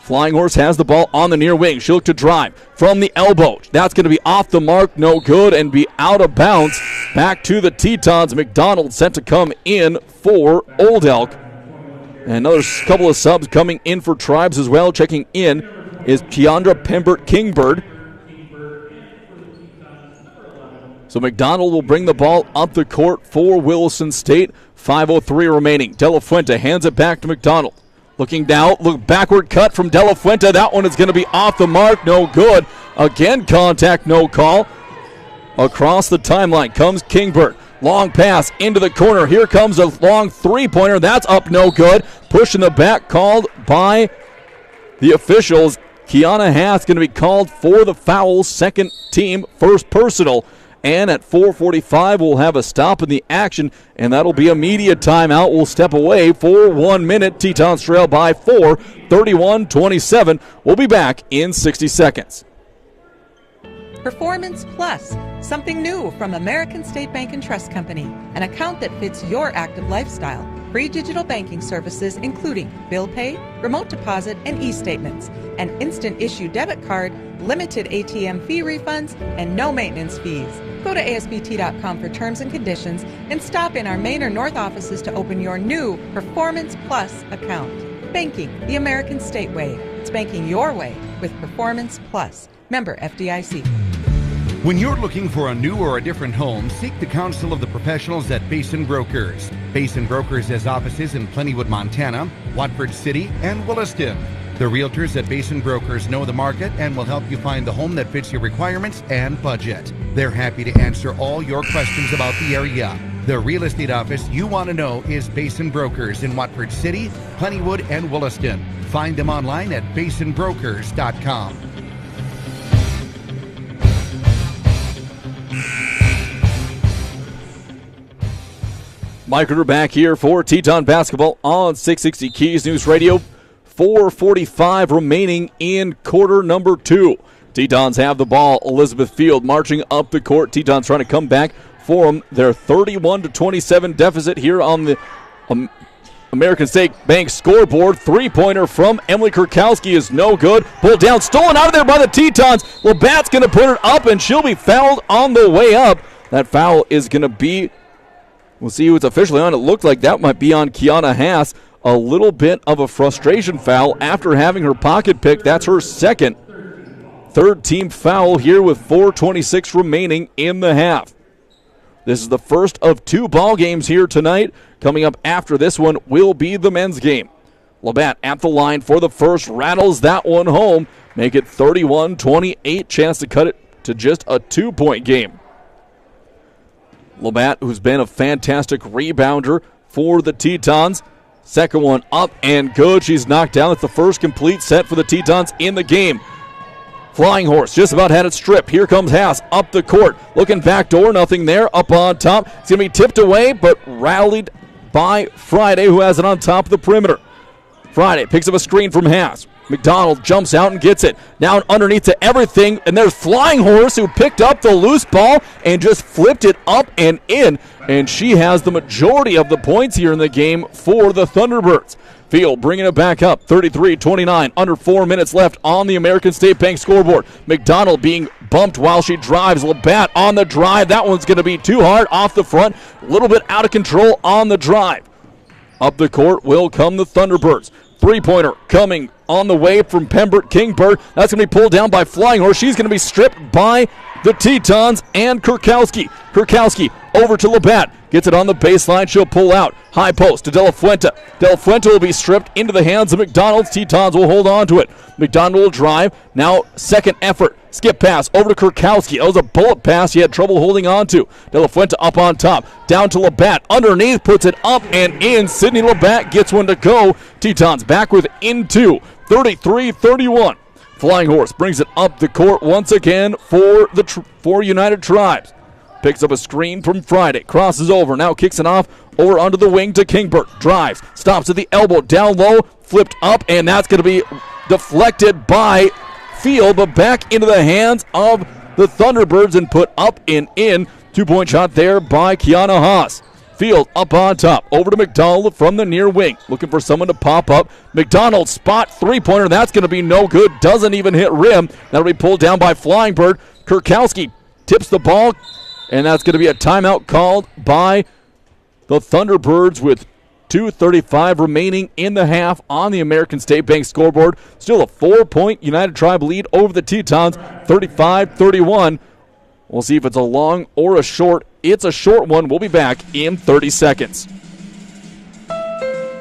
Flying Horse has the ball on the near wing. She'll look to drive from the elbow. That's going to be off the mark, no good, and be out of bounds. Back to the Tetons. McDonald set to come in for Oldelk. And another couple of subs coming in for Tribes as well. Checking in is Keandra Pembert-Kingbird. So McDonald will bring the ball up the court for Williston State. 5:03 remaining. De La Fuente hands it back to McDonald. Looking down, look backward cut from De La Fuente. That one is going to be off the mark, no good. Again, contact, no call. Across the timeline comes Kingbird. Long pass into the corner. Here comes a long three-pointer. That's up, no good. Push in the back called by the officials. Kiana Haas going to be called for the foul. Second team, first personal. And at 4:45, we'll have a stop in the action, and that'll be a media timeout. We'll step away for 1 minute. Tetons trail by 4, 31-27. We'll be back in 60 seconds. Performance Plus, something new from American State Bank and Trust Company, an account that fits your active lifestyle. Free digital banking services including bill pay, remote deposit, and e-statements, an instant issue debit card, limited ATM fee refunds, and no maintenance fees. Go to ASBT.com for terms and conditions and stop in our Main or North offices to open your new Performance Plus account. Banking the American State way. It's banking your way with Performance Plus. Member FDIC. When you're looking for a new or a different home, seek the counsel of the professionals at Basin Brokers. Basin Brokers has offices in Plentywood, Montana, Watford City, and Williston. The realtors at Basin Brokers know the market and will help you find the home that fits your requirements and budget. They're happy to answer all your questions about the area. The real estate office you want to know is Basin Brokers in Watford City, Plentywood, and Williston. Find them online at basinbrokers.com. Mike Ritter back here for Teton Basketball on 660 Keys News Radio. 4:45 remaining in quarter number 2. Tetons have the ball. Elizabeth Field marching up the court. Tetons trying to come back for them. Their 31-27 deficit here on the American State Bank scoreboard. Three-pointer from Emily Kurkowski is no good. Pulled down, stolen out of there by the Tetons. Labatt's going to put it up, and she'll be fouled on the way up. That foul is going to be, we'll see who it's officially on. It looked like that might be on Kiana Haas. A little bit of a frustration foul after having her pocket picked. That's her second. Third team foul here with 4:26 remaining in the half. This is the first of 2 ball games here tonight. Coming up after this one will be the men's game. Labatt at the line for the first, rattles that one home. Make it 31-28, chance to cut it to just a 2-point game. Labatt, who's been a fantastic rebounder for the Tetons. Second one up and good. She's knocked down. It's the first complete set for the Tetons in the game. Flying Horse just about had it stripped. Here comes Haas up the court. Looking back door, nothing there. Up on top. It's going to be tipped away, but rallied by Friday, who has it on top of the perimeter. Friday picks up a screen from Haas. McDonald jumps out and gets it. Now underneath to everything, and there's Flying Horse, who picked up the loose ball and just flipped it up and in, and she has the majority of the points here in the game for the Thunderbirds. Field bringing it back up, 33-29, under 4 minutes left on the American State Bank scoreboard. McDonald being bumped while she drives. Labatt on the drive. That one's going to be too hard off the front. A little bit out of control on the drive. Up the court will come the Thunderbirds. Three-pointer coming on the way from Pembroke Kingbird. That's going to be pulled down by Flying Horse. She's going to be stripped by the Tetons and Kurkowski. Kurkowski over to Labatt. Gets it on the baseline. She'll pull out. High post to De La Fuente. De La Fuente will be stripped into the hands of McDonald's. Tetons will hold on to it. McDonald will drive. Now second effort. Skip pass over to Kurkowski. That was a bullet pass he had trouble holding on to. De La Fuente up on top. Down to Labatt. Underneath. Puts it up and in. Sydney Labatt gets one to go. Tetons back within 2. 33-31. Flying Horse brings it up the court once again for United Tribes. Picks up a screen from Friday. Crosses over. Now kicks it off over onto the wing to Kingbird. Drives. Stops at the elbow. Down low. Flipped up. And that's going to be deflected by Field. But back into the hands of the Thunderbirds and put up and in. 2-point shot there by Kiana Haas. Field up on top. Over to McDonald from the near wing. Looking for someone to pop up. McDonald spot three-pointer. That's going to be no good. Doesn't even hit rim. That'll be pulled down by Flying Bird. Kurkowski tips the ball. And that's going to be a timeout called by the Thunderbirds with 2:35 remaining in the half on the American State Bank scoreboard. Still a 4-point United Tribe lead over the Tetons, 35-31. We'll see if it's a long or a short. It's a short one. We'll be back in 30 seconds.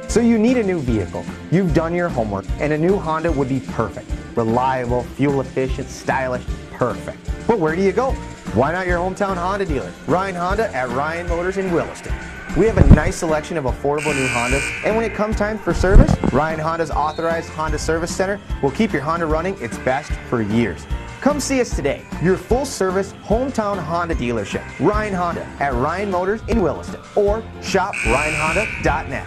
So you need a new vehicle. You've done your homework, and a new Honda would be perfect. Reliable, fuel efficient, stylish, perfect. But where do you go? Why not your hometown Honda dealer, Ryan Honda at Ryan Motors in Williston. We have a nice selection of affordable new Hondas, and when it comes time for service, Ryan Honda's authorized Honda Service Center will keep your Honda running its best for years. Come see us today, your full-service hometown Honda dealership, Ryan Honda at Ryan Motors in Williston, or shop RyanHonda.net.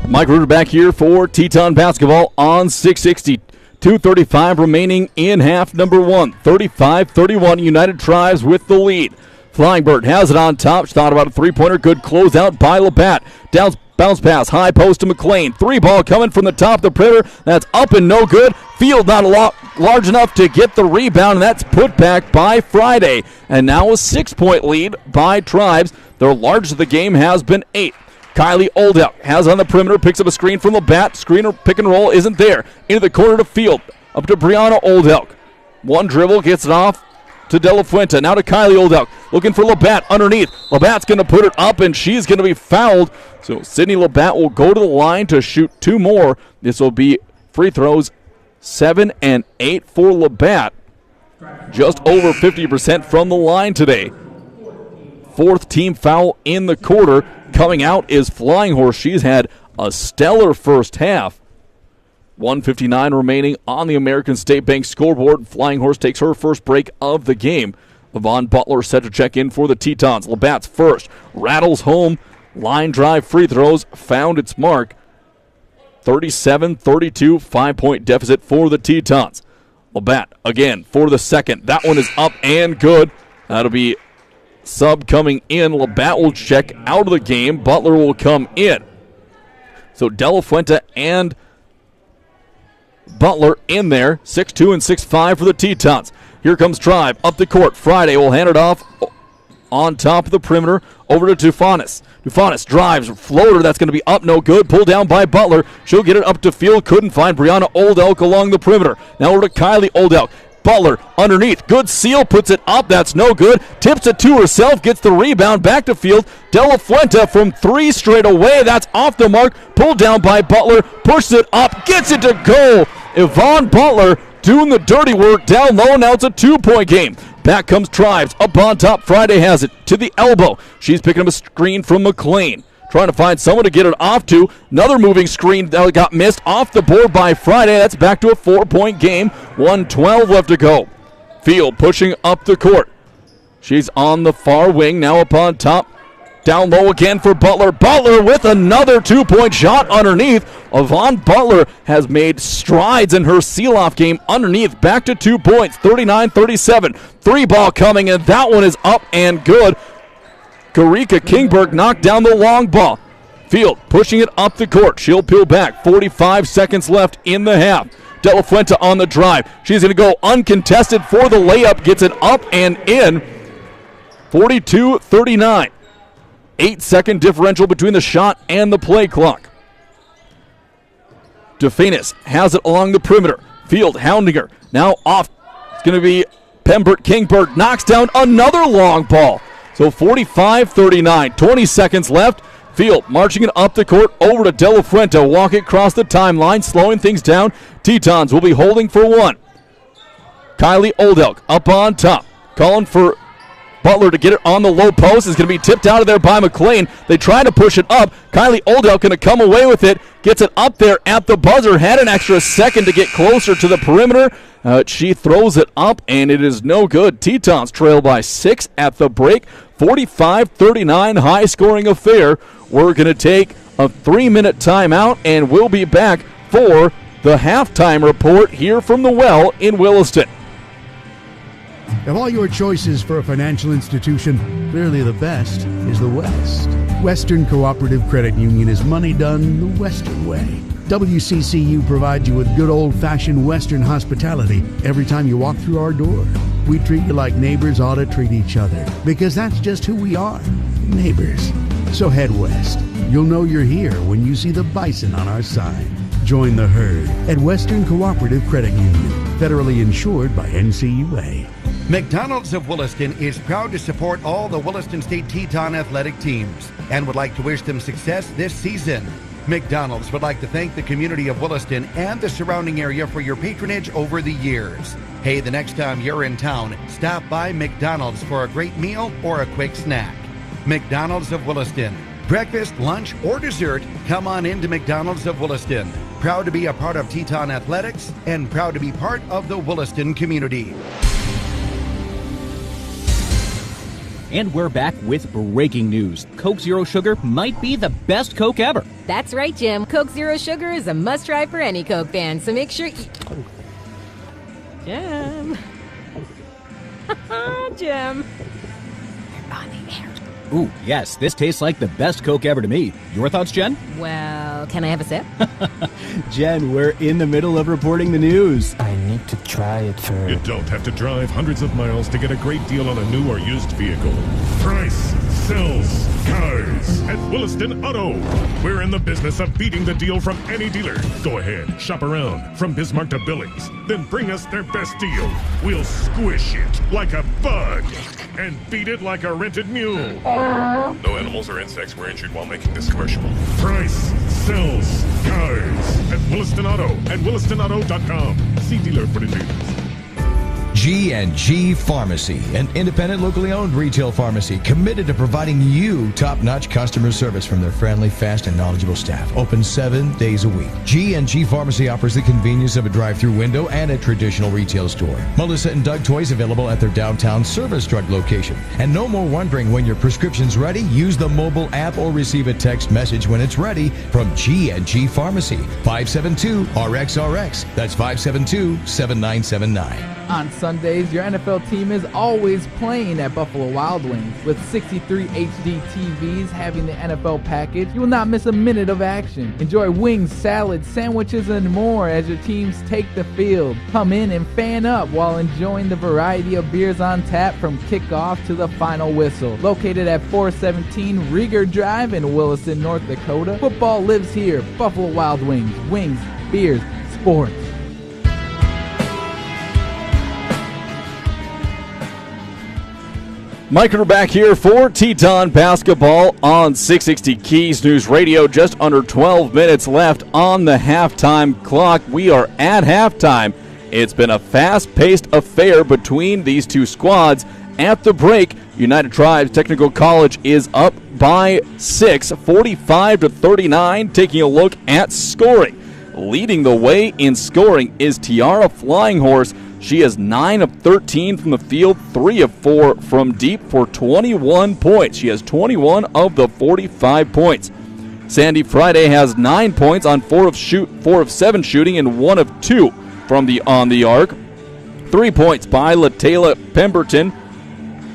Mike Ritter back here for Teton Basketball on 660. 2:35 remaining in half number 1. 35-31, United Tribes with the lead. Flying Bird has it on top. She thought about a three-pointer. Good closeout by Labatt. Down bounce pass, high post to McLean. Three ball coming from the top of the perimeter. That's up and no good. Field not large enough to get the rebound, and that's put back by Friday. And now a 6-point lead by Tribes. Their largest of the game has been 8. Kylie Oldelk has on the perimeter, picks up a screen from Labatt. Screener pick and roll isn't there. Into the corner to Field. Up to Brianna Oldelk. One dribble, gets it off to De La Fuente. Now to Kylie Oldelk. Looking for Labatt underneath. Labatt's going to put it up, and she's going to be fouled. So Sydney Labatt will go to the line to shoot 2 more. This will be free throws 7 and 8 for Labatt. Just over 50% from the line today. 4th team foul in the quarter. Coming out is Flying Horse. She's had a stellar first half. 1:59 remaining on the American State Bank scoreboard. Flying Horse takes her first break of the game. Yvonne Butler set to check in for the Tetons. Labatt's first. Rattles home. Line drive free throws. Found its mark. 37-32, 5-point deficit for the Tetons. Labatt again for the second. That one is up and good. That'll be sub coming in. Labatt will check out of the game. Butler will come in. So De La Fuente and Butler in there. 6'2 and 6'5 for the Tetons. Here comes Tribe up the court. Friday will hand it off on top of the perimeter over to Dufanis. Dufanis drives, floater, that's going to be up, no good. Pulled down by Butler. She'll get it up to field. Couldn't find Brianna Oldelk along the perimeter. Now over to Kylie Oldelk. Butler underneath. Good seal, puts it up. That's no good. Tips it to herself, gets the rebound back to field. De La Fuente from three straight away. That's off the mark. Pulled down by Butler. Pushes it up, gets it to go. Yvonne Butler doing the dirty work down low. Now it's a 2-point game. Back comes Tribes. Up on top. Friday has it to the elbow. She's picking up a screen from McLean. Trying to find someone to get it off to. Another moving screen that got missed off the board by Friday. That's back to a 4-point game. 1:12 left to go. Field pushing up the court. She's on the far wing. Now up on top. Down low again for Butler. Butler with another 2-point shot underneath. Yvonne Butler has made strides in her seal-off game underneath. Back to 2 points, 39-37. 3-ball coming, and that one is up and good. Karika Kingberg knocked down the long ball. Field pushing it up the court. She'll peel back. 45 seconds left in the half. De La Fuente on the drive. She's going to go uncontested for the layup. Gets it up and in. 42-39. 8-second differential between the shot and the play clock. Dufanis has it along the perimeter. Field hounding her. Now off. It's going to be Pembert Kingberg. Knocks down another long ball. So 45-39. 20 seconds left. Field marching it up the court over to De La Fuente. Walking across the timeline, slowing things down. Tetons will be holding for one. Kylie Oldelk up on top. Calling for Butler to get it on the low post. Is going to be tipped out of there by McLean. They try to push it up. Kylie Oldelk going to come away with it. Gets it up there at the buzzer. Had an extra second to get closer to the perimeter. She throws it up, and it is no good. Tetons trail by 6 at the break. 45-39, high-scoring affair. We're going to take a 3-minute timeout, and we'll be back for the halftime report here from the Well in Williston. Of all your choices for a financial institution, clearly the best is the West. Western Cooperative Credit Union is money done the Western way. WCCU provides you with good old-fashioned Western hospitality every time you walk through our door. We treat you like neighbors ought to treat each other, because that's just who we are, neighbors. So head west. You'll know you're here when you see the bison on our sign. Join the herd at Western Cooperative Credit Union, federally insured by NCUA. McDonald's of Williston is proud to support all the Williston State Teton athletic teams and would like to wish them success this season. McDonald's would like to thank the community of Williston and the surrounding area for your patronage over the years. Hey, the next time you're in town, stop by McDonald's for a great meal or a quick snack. McDonald's of Williston. Breakfast, lunch, or dessert, come on into McDonald's of Williston. Proud to be a part of Teton Athletics and proud to be part of the Williston community. And we're back with breaking news. Coke Zero Sugar might be the best Coke ever. That's right, Jim. Coke Zero Sugar is a must-try for any Coke fan, so make sure Jim. Jim. You're on the air. Ooh, yes, this tastes like the best Coke ever to me. Your thoughts, Jen? Well, can I have a sip? Jen, we're in the middle of reporting the news. I need to try it first. You don't have to drive hundreds of miles to get a great deal on a new or used vehicle. Price sells cars at Williston Auto. We're in the business of beating the deal from any dealer. Go ahead, shop around from Bismarck to Billings. Then bring us their best deal. We'll squish it like a bug and beat it like a rented mule. No animals or insects were injured while making this commercial. Price sells cars at Williston Auto and WillistonAuto.com. See dealer for details. G&G Pharmacy, an independent, locally owned retail pharmacy committed to providing you top-notch customer service from their friendly, fast, and knowledgeable staff. Open 7 days a week. G&G Pharmacy offers the convenience of a drive-through window and a traditional retail store. Melissa and Doug toys available at their downtown Service Drug location. And no more wondering when your prescription's ready. Use the mobile app or receive a text message when it's ready from G&G Pharmacy. 572-RXRX. That's 572-7979. On Sundays, your NFL team is always playing at Buffalo Wild Wings. With 63 HD TVs having the NFL package, you will not miss a minute of action. Enjoy wings, salads, sandwiches, and more as your teams take the field. Come in and fan up while enjoying the variety of beers on tap from kickoff to the final whistle. Located at 417 Rieger Drive in Williston, North Dakota, football lives here. Buffalo Wild Wings. Wings, beers, sports. Mike, we're back here for Teton basketball on 660 Keys News Radio. Just under 12 minutes left on the halftime clock. We are at halftime. It's been a fast-paced affair between these two squads. At the break, United Tribes Technical College is up by 6, 45-39. Taking a look at scoring. Leading the way in scoring is Tiara Flying Horse. She is 9 of 13 from the field, 3 of 4 from deep for 21 points. She has 21 of the 45 points. Sandy Friday has 9 points on 4 of 7 shooting and 1 of 2 from on the arc. 3 points by Latayla Pemberton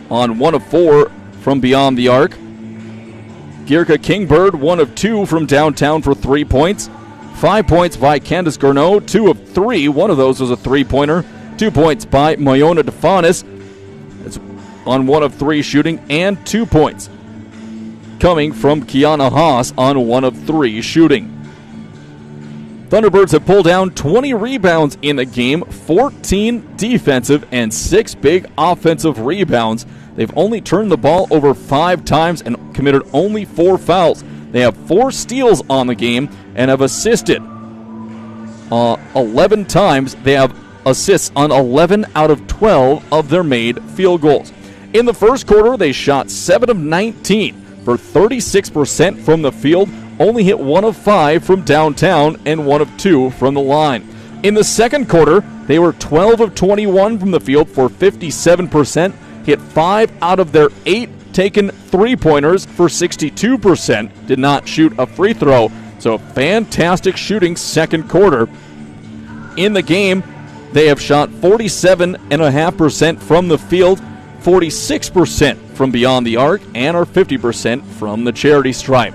on 1 of 4 from beyond the arc. Girka Kingbird, 1 of 2 from downtown for 3 points. 5 points by Candace Garneau, 2 of 3. One of those was a 3-pointer. 2 points by Mayona DeFanis. It's on 1 of 3 shooting, and 2 points coming from Kiana Haas on 1 of 3 shooting. Thunderbirds have pulled down 20 rebounds in the game, 14 defensive and 6 big offensive rebounds. They've only turned the ball over 5 times and committed only 4 fouls. They have 4 steals on the game and have assisted 11 times. They have assists on 11 out of 12 of their made field goals. In the first quarter, they shot 7 of 19 for 36% from the field, only hit 1 of 5 from downtown and 1 of 2 from the line. In the second quarter, they were 12 of 21 from the field for 57%, hit 5 out of their 8 taken 3-pointers for 62%, did not shoot a free throw. So fantastic shooting second quarter. In the game, they have shot 47.5% from the field, 46% from beyond the arc, and are 50% from the charity stripe.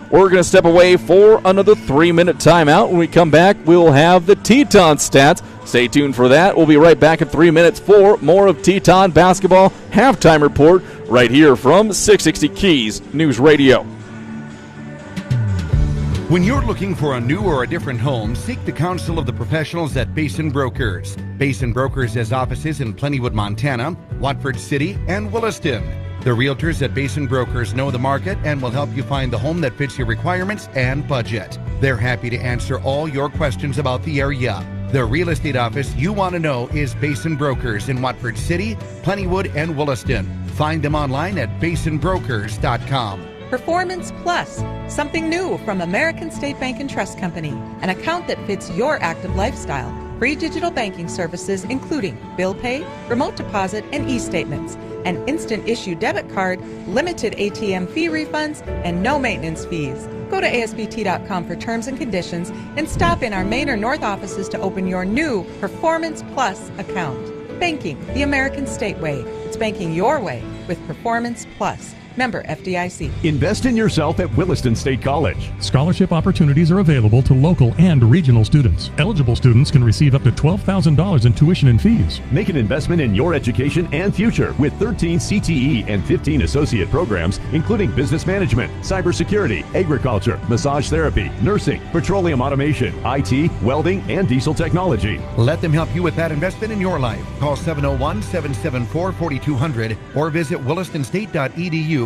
We're going to step away for another 3-minute timeout. When we come back, we'll have the Teton stats. Stay tuned for that. We'll be right back in 3 minutes for more of Teton Basketball Halftime Report right here from 660 Keys News Radio. When you're looking for a new or a different home, seek the counsel of the professionals at Basin Brokers. Basin Brokers has offices in Plentywood, Montana, Watford City, and Williston. The realtors at Basin Brokers know the market and will help you find the home that fits your requirements and budget. They're happy to answer all your questions about the area. The real estate office you want to know is Basin Brokers in Watford City, Plentywood, and Williston. Find them online at basinbrokers.com. Performance Plus, something new from American State Bank and Trust Company, an account that fits your active lifestyle. Free digital banking services including bill pay, remote deposit, and e-statements, an instant issue debit card, limited ATM fee refunds, and no maintenance fees. Go to ASBT.com for terms and conditions and stop in our Main or North offices to open your new Performance Plus account. Banking the American State way. It's banking your way with Performance Plus. Member FDIC. Invest in yourself at Williston State College. Scholarship opportunities are available to local and regional students. Eligible students can receive up to $12,000 in tuition and fees. Make an investment in your education and future with 13 CTE and 15 associate programs, including business management, cybersecurity, agriculture, massage therapy, nursing, petroleum automation, IT, welding, and diesel technology. Let them help you with that investment in your life. Call 701-774-4200 or visit willistonstate.edu/scholarships.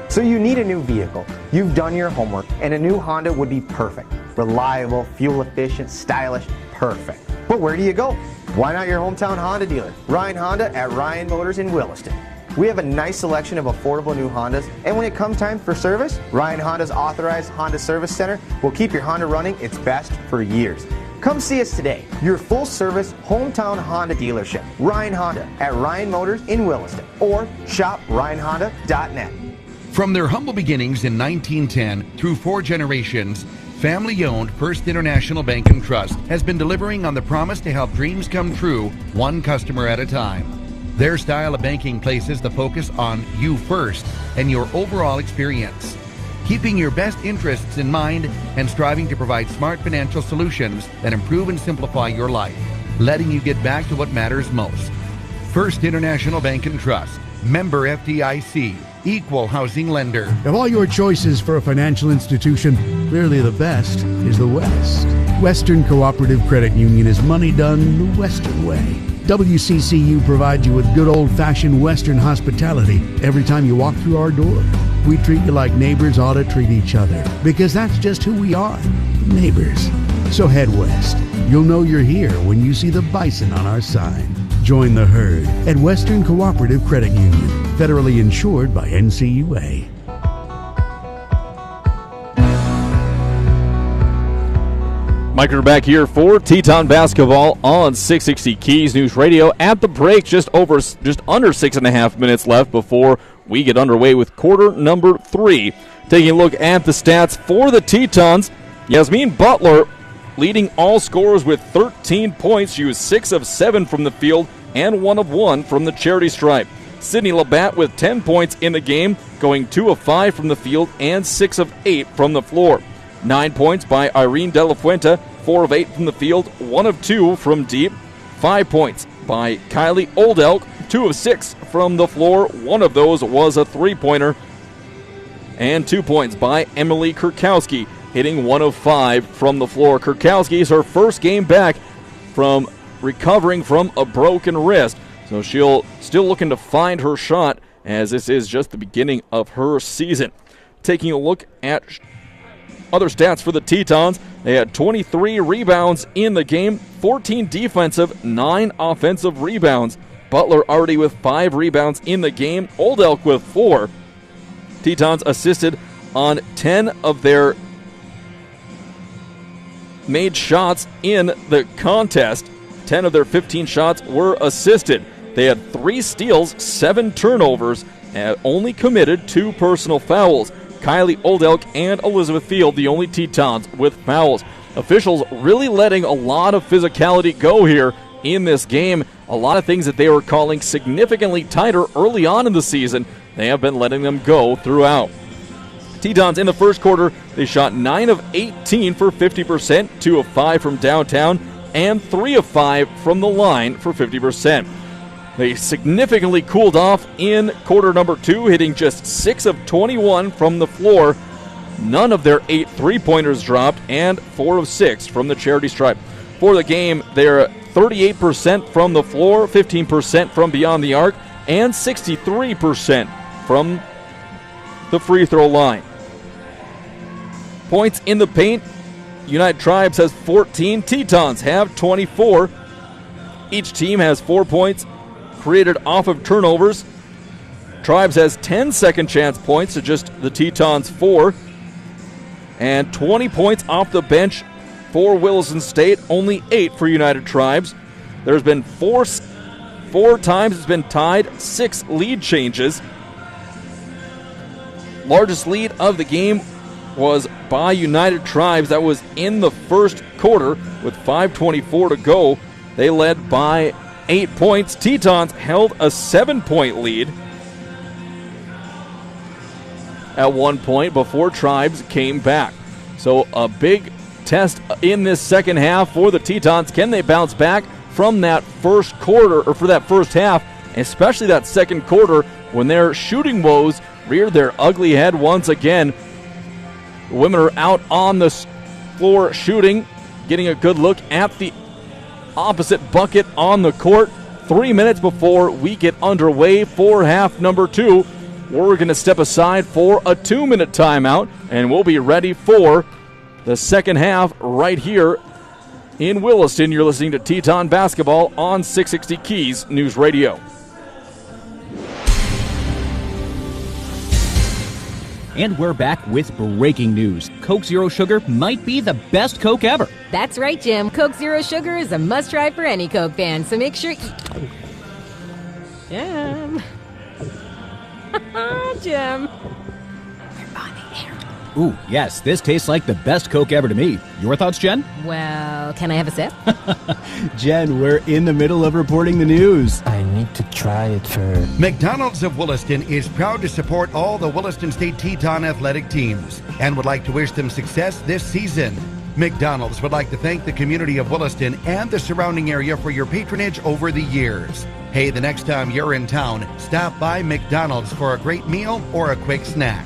So you need a new vehicle. You've done your homework, and a new Honda would be perfect. Reliable, fuel efficient, stylish, perfect. But where do you go? Why not your hometown Honda dealer? Ryan Honda at Ryan Motors in Williston. We have a nice selection of affordable new Hondas, and when it comes time for service, Ryan Honda's authorized Honda Service Center will keep your Honda running its best for years. Come see us today, your full-service hometown Honda dealership, Ryan Honda at Ryan Motors in Williston, or shop ryanhonda.net. From their humble beginnings in 1910 through 4 generations, family-owned First International Bank and Trust has been delivering on the promise to help dreams come true, one customer at a time. Their style of banking places the focus on you first and your overall experience, keeping your best interests in mind and striving to provide smart financial solutions that improve and simplify your life, letting you get back to what matters most. First International Bank and Trust, member FDIC, equal housing lender. Of all your choices for a financial institution, clearly the best is the West. Western Cooperative Credit Union is money done the Western way. WCCU provides you with good old-fashioned Western hospitality every time you walk through our door. We treat you like neighbors ought to treat each other, because that's just who we are, neighbors. So head west. You'll know you're here when you see the bison on our sign. Join the herd at Western Cooperative Credit Union, federally insured by NCUA. Mike are back here for Teton basketball on 660 Keys News Radio. At the break, just under 6.5 minutes left before we get underway with quarter number 3. Taking a look at the stats for the Tetons, Yasmin Butler leading all scorers with 13 points. She was 6 of 7 from the field and 1 of 1 from the charity stripe. Sydney Labatt with 10 points in the game, going 2 of 5 from the field and 6 of 8 from the floor. 9 points by Irene De La Fuente, 4 of 8 from the field, 1 of 2 from deep. 5 points by Kylie Oldelk, 2 of 6 from the floor. 1 of those was a three-pointer. And 2 points by Emily Kurkowski, hitting 1 of 5 from the floor. Kurkowski is her first game back from recovering from a broken wrist. So she'll still looking to find her shot, as this is just the beginning of her season. Taking a look at other stats for the Tetons, they had 23 rebounds in the game, 14 defensive, 9 offensive rebounds. Butler already with 5 rebounds in the game, Oldelk with 4. Tetons assisted on 10 of their made shots in the contest. 10 of their 15 shots were assisted. They had 3 steals, 7 turnovers, and only committed 2 personal fouls. Kylie Oldelk and Elizabeth Field, the only Tetons with fouls. Officials really letting a lot of physicality go here in this game. A lot of things that they were calling significantly tighter early on in the season, they have been letting them go throughout. Tetons in the first quarter, they shot 9 of 18 for 50%, 2 of 5 from downtown, and 3 of 5 from the line for 50%. They significantly cooled off in quarter number 2, hitting just 6 of 21 from the floor. None of their 8 three-pointers dropped, and 4 of 6 from the charity stripe. For the game, they're 38% from the floor, 15% from beyond the arc, and 63% from the free throw line. Points in the paint, United Tribes has 14, Tetons have 24. Each team has 4 points created off of turnovers. Tribes has 10 second chance points to just the Tetons 4. And 20 points off the bench for Williston State, only 8 for United Tribes. There's been four times it's been tied, 6 lead changes. Largest lead of the game was by United Tribes. That was in the first quarter with 5:24 to go. They led by 8 points. Tetons held a 7-point lead at one point before Tribes came back. So a big test in this second half for the Tetons. Can they bounce back from that first quarter, or for that first half, especially that second quarter when their shooting woes reared their ugly head once again? The women are out on the floor shooting, getting a good look at the opposite bucket on the court. 3 minutes before we get underway for half number 2. We're going to step aside for a 2-minute timeout, and we'll be ready for the second half right here In Williston, you're listening to Teton Basketball on 660 Keys News Radio. And we're back with breaking news. Coke Zero Sugar might be the best Coke ever. That's right, Jim. Coke Zero Sugar is a must-try for any Coke fan, so make sure... Jim. Jim. Ooh, yes, this tastes like the best Coke ever to me. Your thoughts, Jen? Well, can I have a sip? Jen, we're in the middle of reporting the news. I need to try it first. McDonald's of Williston is proud to support all the Williston State Teton athletic teams and would like to wish them success this season. McDonald's would like to thank the community of Williston and the surrounding area for your patronage over the years. Hey, the next time you're in town, stop by McDonald's for a great meal or a quick snack.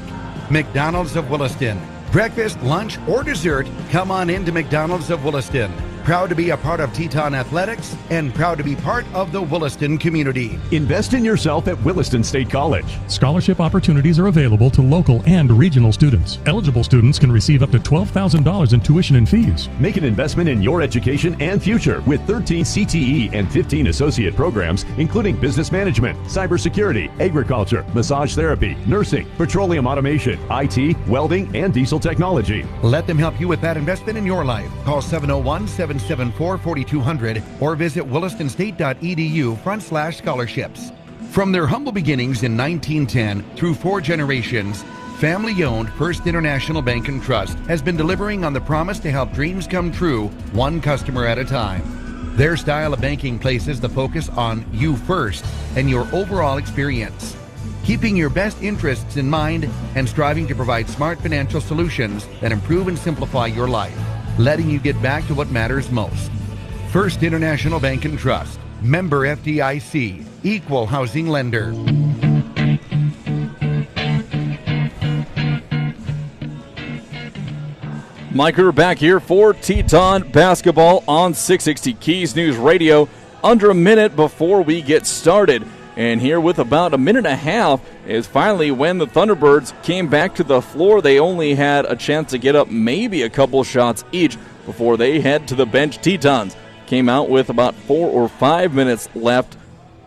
McDonald's of Williston. Breakfast, lunch, or dessert, come on into McDonald's of Williston. Proud to be a part of Teton Athletics and proud to be part of the Williston community. Invest in yourself at Williston State College. Scholarship opportunities are available to local and regional students. Eligible students can receive up to $12,000 in tuition and fees. Make an investment in your education and future with 13 CTE and 15 associate programs, including business management, cybersecurity, agriculture, massage therapy, nursing, petroleum automation, IT, welding, and diesel technology. Let them help you with that investment in your life. Call 701-774-4200 or visit willistonstate.edu/scholarships. From their humble beginnings in 1910 through 4 generations, family-owned First International Bank and Trust has been delivering on the promise to help dreams come true, one customer at a time. Their style of banking places the focus on you first and your overall experience, keeping your best interests in mind and striving to provide smart financial solutions that improve and simplify your life, letting you get back to what matters most. First International Bank and Trust, member FDIC, equal housing lender. Mike Hoover back here for Teton Basketball on 660 Keys News Radio. Under a minute before we get started. And here with about a minute and a half is finally when the Thunderbirds came back to the floor. They only had a chance to get up maybe a couple shots each before they head to the bench. Tetons came out with about 4 or 5 minutes left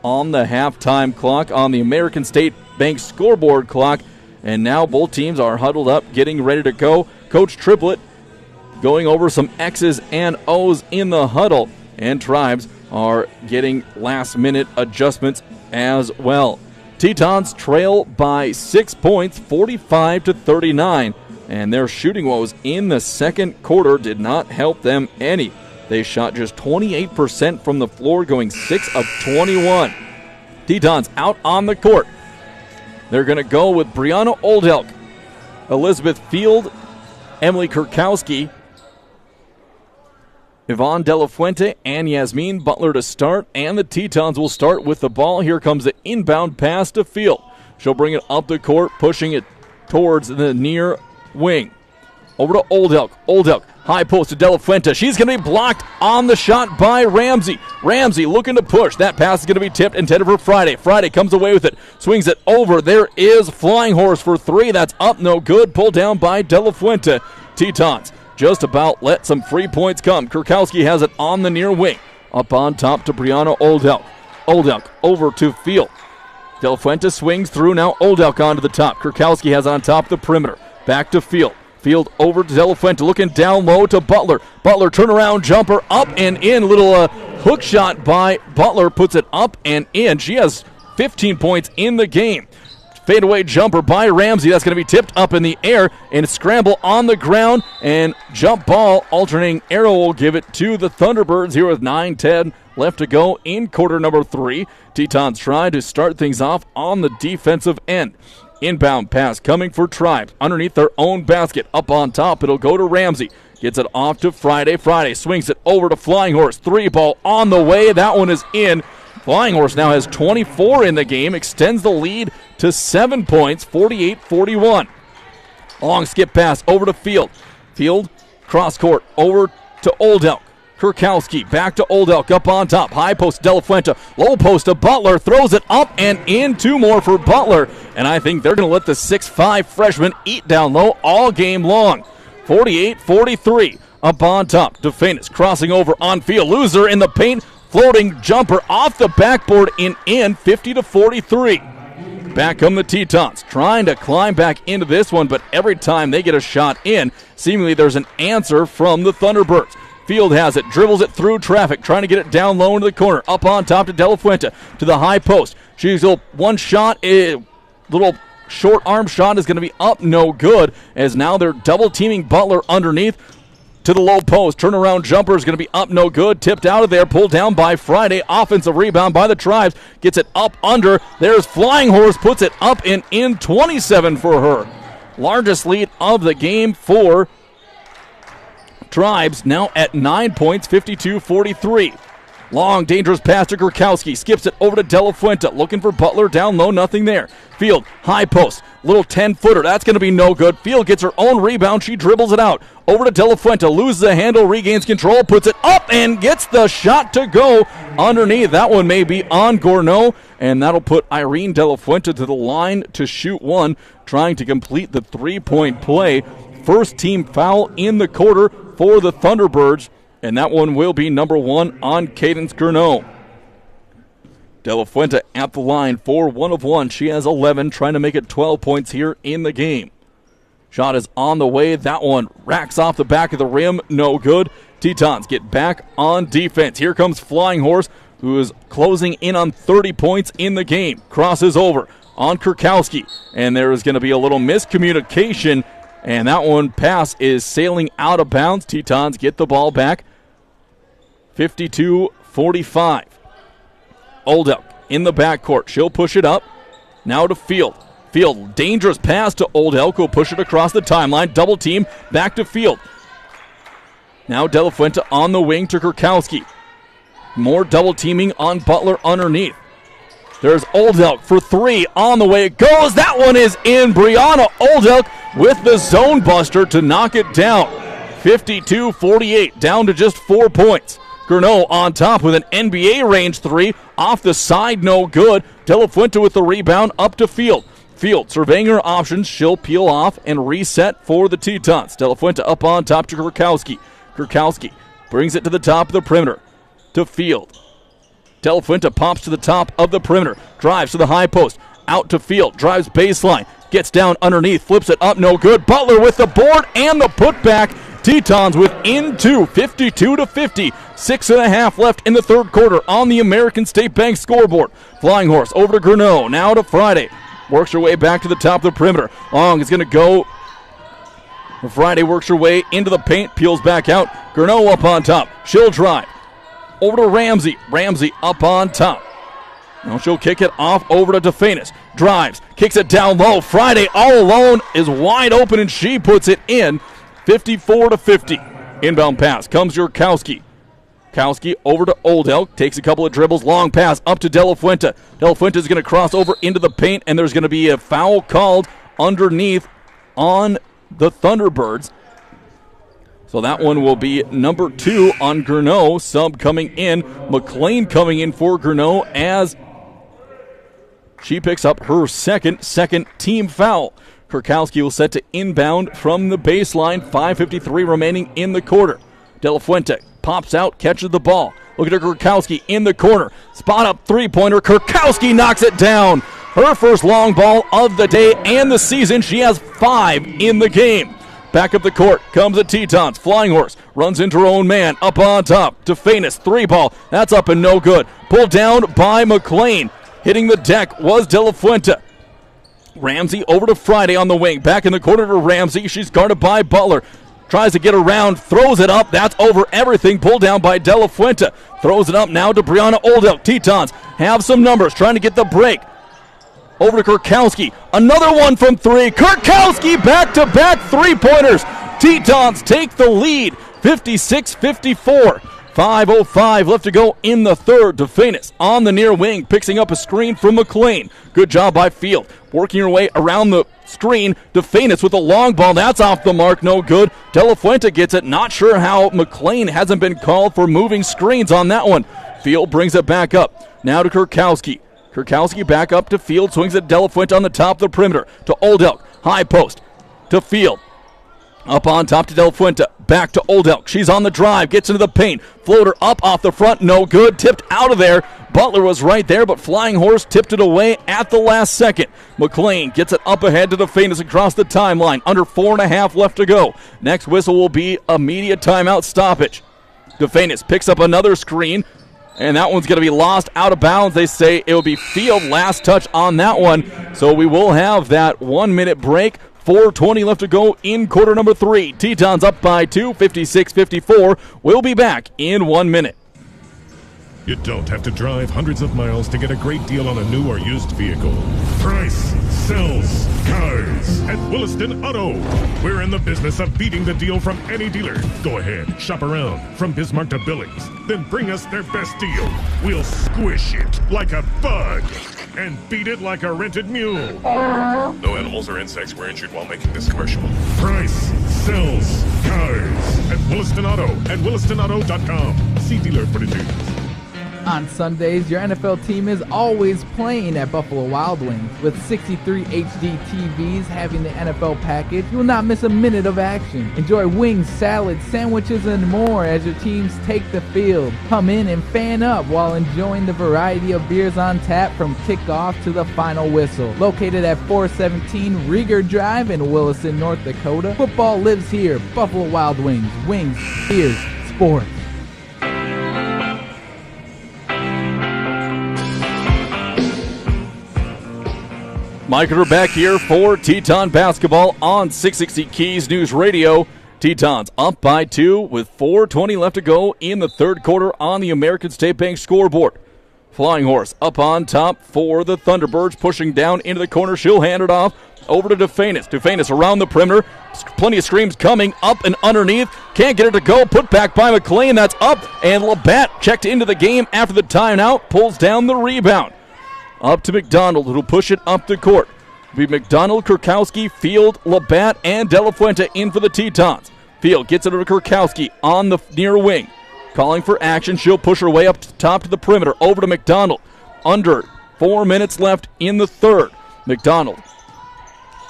on the halftime clock, on the American State Bank scoreboard clock. And now both teams are huddled up, getting ready to go. Coach Triplett going over some X's and O's in the huddle. And Tribes are getting last-minute adjustments as well. Tetons trail by 6 points, 45-39, and their shooting woes in the second quarter did not help them any. They shot just 28% from the floor, going 6 of 21. Tetons out on the court. They're going to go with Brianna Oldelk, Elizabeth Field, Emily Kurkowski, Yvonne De La Fuente, and Yasmin Butler to start, and the Tetons will start with the ball. Here comes the inbound pass to Field. She'll bring it up the court, pushing it towards the near wing. Over to Oldelk. Oldelk, high post to De La Fuente. She's going to be blocked on the shot by Ramsey. Ramsey looking to push. That pass is going to be tipped, intended for Friday. Friday comes away with it, swings it over. There is Flying Horse for 3. That's up, no good. Pulled down by De La Fuente. Tetons just about let some free points come. Kurkowski has it on the near wing. Up on top to Brianna Oldelk. Oldelk over to Field. De La Fuente swings through. Now Oldelk onto the top. Kurkowski has it on top of the perimeter. Back to Field. Field over to De La Fuente, looking down low to Butler. Butler turnaround jumper up and in. Little hook shot by Butler, puts it up and in. She has 15 points in the game. Fadeaway jumper by Ramsey. That's going to be tipped up in the air and scramble on the ground. And jump ball, alternating arrow will give it to the Thunderbirds here with 9:10 left to go in quarter number 3. Tetons try to start things off on the defensive end. Inbound pass coming for Tribes underneath their own basket. Up on top, it'll go to Ramsey. Gets it off to Friday. Friday swings it over to Flying Horse. 3 ball on the way. That one is in. Flying Horse now has 24 in the game, extends the lead to 7 points, 48-41. Long skip pass over to Field. Field, cross court, over to Oldelk. Kurkowski, back to Oldelk, up on top. High post, De La Fuente. Low post to Butler, throws it up and in. 2 more for Butler. And I think they're going to let the 6'5 freshman eat down low all game long. 48-43. up on top. DeFanis crossing over on field. Loser in the paint. Floating jumper off the backboard and in, 50-43. Back come the Tetons, trying to climb back into this one, but every time they get a shot in, seemingly there's an answer from the Thunderbirds. Field has it, dribbles it through traffic, trying to get it down low into the corner. Up on top to De La Fuente, to the high post. She's one shot, little short arm shot is going to be up, no good, as now they're double teaming Butler underneath. To the low post, turnaround jumper is going to be up, no good. Tipped out of there, pulled down by Friday. Offensive rebound by the Tribes. Gets it up under. There's Flying Horse, puts it up and in, 27 for her. Largest lead of the game for Tribes, now at 9 points, 52-43. Long, dangerous pass to Kurkowski. Skips it over to De La Fuente. Looking for Butler. Down low, nothing there. Field, high post. Little 10-footer. That's going to be no good. Field gets her own rebound. She dribbles it out. Over to De La Fuente. Loses the handle, regains control, puts it up, and gets the shot to go underneath. That one may be on Gourneau, and that'll put Irene De La Fuente to the line to shoot one, trying to complete the three-point play. First team foul in the quarter for the Thunderbirds. And that one will be number 1 on Cadence Gourneau. De La Fuente at the line for 1 of 1. She has 11, trying to make it 12 points here in the game. Shot is on the way. That one racks off the back of the rim. No good. Tetons get back on defense. Here comes Flying Horse, who is closing in on 30 points in the game. Crosses over on Kurkowski. And there is going to be a little miscommunication. And that one pass is sailing out of bounds. Tetons get the ball back. 52-45. Oldelk in the backcourt. She'll push it up. Now to Field. Field, dangerous pass to Oldelk. Will push it across the timeline. Double team. Back to Field. Now De La Fuente on the wing to Kurkowski. More double teaming on Butler underneath. There's Oldelk for 3. On the way it goes. That one is in. Brianna Oldelk with the zone buster to knock it down. 52-48. Down to just 4 points. Gourneau on top with an NBA range 3. Off the side, no good. De La Fuente with the rebound up to Field. Field surveying her options. She'll peel off and reset for the Tetons. De La Fuente up on top to Kurkowski. Kurkowski brings it to the top of the perimeter. To Field. De La Fuente pops to the top of the perimeter. Drives to the high post. Out to Field. Drives baseline. Gets down underneath. Flips it up. No good. Butler with the board and the putback. Tetons within 2. 52-50. 6.5 left in the third quarter on the American State Bank scoreboard. Flying Horse over to Gourneau. Now to Friday. Works her way back to the top of the perimeter. Long is going to go. Friday works her way into the paint. Peels back out. Gourneau up on top. She'll drive. Over to Ramsey. Ramsey up on top. Now she'll kick it off over to DeFanis. Drives. Kicks it down low. Friday all alone is wide open and she puts it in. 54-50. Inbound pass comes Kurkowski. Kurkowski over to Oldelk. Takes a couple of dribbles. Long pass up to De La Fuente. De La Fuente is going to cross over into the paint and there's going to be a foul called underneath on the Thunderbirds. So that one will be number 2 on Gourneau. Sub coming in. McLean coming in for Gourneau as she picks up her second team foul. Kurkowski will set to inbound from the baseline. 5:53 remaining in the quarter. De La Fuente pops out, catches the ball. Look at Kurkowski in the corner. Spot up three-pointer. Kurkowski knocks it down. Her first long ball of the day and the season. She has 5 in the game. Back up the court comes the Tetons. Flying Horse runs into her own man. Up on top. DeFanis, 3-ball. That's up and no good. Pulled down by McLean. Hitting the deck was De La Fuente. Ramsey over to Friday on the wing. Back in the corner to Ramsey. She's guarded by Butler. Tries to get around. Throws it up. That's over everything. Pulled down by De La Fuente. Throws it up now to Brianna Oldelk. Tetons have some numbers. Trying to get the break. Over to Kurkowski. Another one from 3. Kurkowski back-to-back three-pointers. Tetons take the lead. 56-54. 5:05 left to go in the third. DeFanis on the near wing, picking up a screen from McLean. Good job by Field. Working her way around the screen. DeFanis with a long ball. That's off the mark. No good. De La Fuente gets it. Not sure how McLean hasn't been called for moving screens on that one. Field brings it back up. Now to Kurkowski. Kurkowski back up to Field. Swings it De La Fuente on the top of the perimeter. To Oldelk. High post. To Field. Up on top to De La Fuente. back to Old Elk. She's on the drive, gets into the paint. Floater up off the front, no good. Tipped out of there. Butler was right there, but Flying Horse tipped it away at the last second. McLean gets it up ahead to DeFanis across the timeline. Under 4.5 left to go. Next whistle will be a media timeout stoppage. DeFanis picks up another screen, and that one's going to be lost out of bounds. They say it will be Field last touch on that one. So we will have that 1 minute break. 4:20 left to go in quarter number 3. Tetons up by 2, 56-54. We'll be back in 1 minute. You don't have to drive hundreds of miles to get a great deal on a new or used vehicle. Price sells cars at Williston Auto. We're in the business of beating the deal from any dealer. Go ahead, shop around from Bismarck to Billings. Then bring us their best deal. We'll squish it like a bug and beat it like a rented mule. No animals or insects were injured while making this commercial. Price sells cars at Williston Auto and WillistonAuto.com. See dealer for details. On Sundays, your NFL team is always playing at Buffalo Wild Wings. With 63 HD TVs having the NFL package, you will not miss a minute of action. Enjoy wings, salads, sandwiches, and more as your teams take the field. Come in and fan up while enjoying the variety of beers on tap from kickoff to the final whistle. Located at 417 Rieger Drive in Williston, North Dakota, football lives here. Buffalo Wild Wings. Wings, beers, sports. Mike and her back here for Teton basketball on 660 Keys News Radio. Tetons up by 2 with 4:20 left to go in the third quarter on the American State Bank scoreboard. Flying Horse up on top for the Thunderbirds, pushing down into the corner. She'll hand it off over to DeFanis. DeFanis around the perimeter. Plenty of screams coming up and underneath. Can't get it to go. Put back by McLean. That's up. And Labatt checked into the game after the timeout. Pulls down the rebound. Up to McDonald, who'll push it up the court. It'll be McDonald, Kurkowski, Field, Labatt, and De La Fuente in for the Tetons. Field gets it to Kurkowski on the near wing. Calling for action. She'll push her way up to the top to the perimeter. Over to McDonald. Under 4 minutes left in the third. McDonald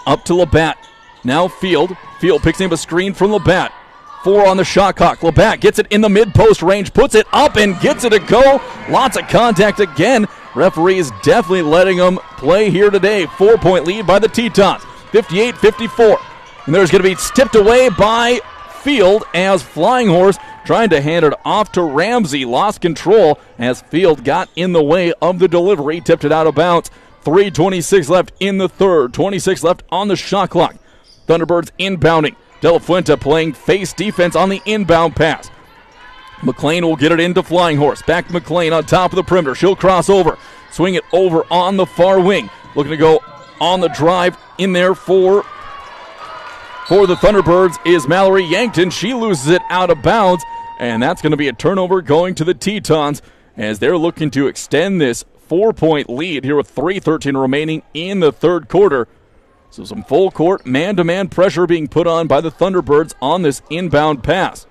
up to Labatt. Now Field. Field picks up a screen from Labatt. 4 on the shot clock. Labatt gets it in the mid-post range. Puts it up and gets it to go. Lots of contact again. Referees definitely letting them play here today. 4-point lead by the Tetons. 58-54. And there's going to be tipped away by Field as Flying Horse trying to hand it off to Ramsey. Lost control as Field got in the way of the delivery. Tipped it out of bounds. 3:26 left in the third. 26 left on the shot clock. Thunderbirds inbounding. De La Fuente playing face defense on the inbound pass. McLean will get it into Flying Horse. Back to McLean on top of the perimeter. She'll cross over. Swing it over on the far wing. Looking to go on the drive in there for the Thunderbirds is Mallory Yankton. She loses it out of bounds, and that's going to be a turnover going to the Tetons as they're looking to extend this 4-point lead here with 3:13 remaining in the third quarter. So some full court man-to-man pressure being put on by the Thunderbirds on this inbound pass.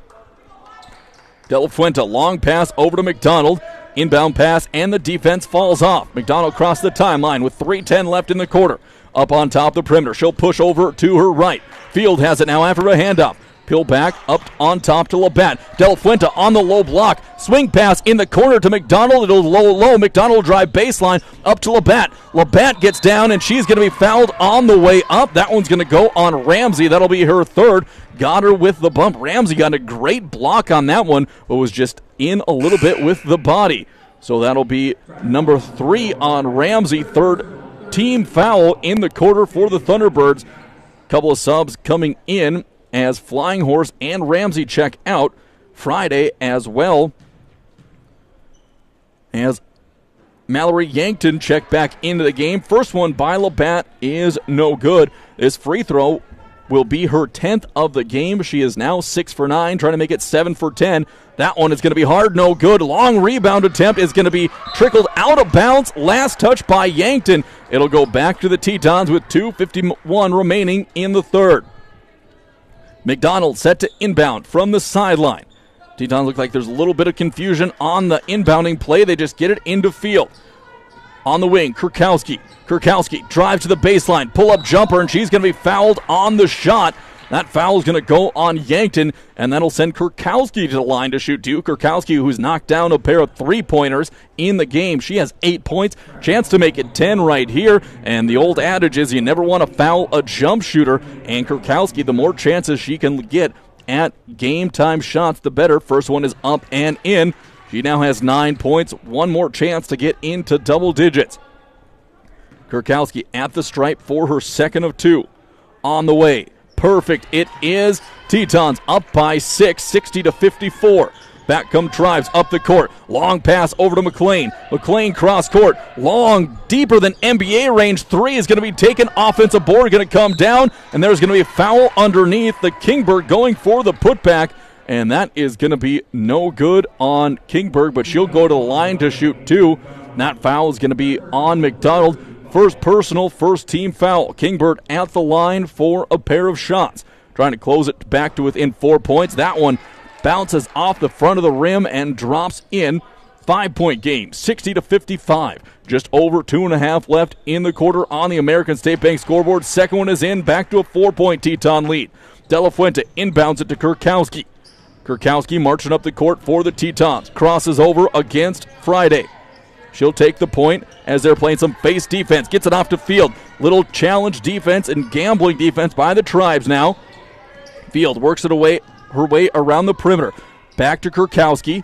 De La Fuente, long pass over to McDonald. Inbound pass, and the defense falls off. McDonald crossed the timeline with 3:10 left in the quarter. Up on top of the perimeter. She'll push over to her right. Field has it now after a handoff. Peel back up on top to Labatt. De La Fuente on the low block. Swing pass in the corner to McDonald. It'll low. McDonald drive baseline up to Labatt. Labatt gets down, and she's going to be fouled on the way up. That one's going to go on Ramsey. That'll be her third. Got her with the bump. Ramsey got a great block on that one, but was just in a little bit with the body. So that'll be number 3 on Ramsey. Third team foul in the quarter for the Thunderbirds. Couple of subs coming in as Flying Horse and Ramsey check out. Friday as well as Mallory Yankton checked back into the game. First one by Labatt is no good. This free throw will be her 10th of the game. She is now 6 for 9, trying to make it 7 for 10. That one is going to be hard, no good. Long rebound attempt is going to be trickled out of bounds. Last touch by Yankton. It'll go back to the Tetons with 2:51 remaining in the third. McDonald set to inbound from the sideline. Tetons look like there's a little bit of confusion on the inbounding play. They just get it into Field. On the wing, Kurkowski. Kurkowski drives to the baseline, pull-up jumper, and she's going to be fouled on the shot That foul is going to go on Yankton, and that'll send Kurkowski to the line to shoot 2. Kurkowski, who's knocked down a pair of three-pointers in the game. She has 8 points. Chance to make it 10 right here. And the old adage is you never want to foul a jump shooter. And Kurkowski, the more chances she can get at game-time shots, the better. First one is up and in. She now has 9 points. One more chance to get into double digits. Kurkowski at the stripe for her second of 2. On the way. Perfect. It is. Tetons up by 6, 60-54. Back come Tribes up the court. Long pass over to McLean. McLean cross court. Long, deeper than NBA range. 3 is going to be taken. Offensive board going to come down. And there's going to be a foul underneath. The Kingberg going for the putback. And that is going to be no good on Kingberg. But she'll go to the line to shoot 2. That foul is going to be on McDonald. First personal, first team foul. Kingbird at the line for a pair of shots. Trying to close it back to within 4 points. That one bounces off the front of the rim and drops in. 5-point game, 60-55. Just over 2.5 left in the quarter on the American State Bank scoreboard. Second one is in, back to a 4-point Teton lead. De La Fuente inbounds it to Kurkowski. Kurkowski marching up the court for the Tetons. Crosses over against Friday. She'll take the point as they're playing some face defense. Gets it off to Field. Little challenge defense and gambling defense by the Tribes now. Field works it away, her way around the perimeter. Back to Kurkowski.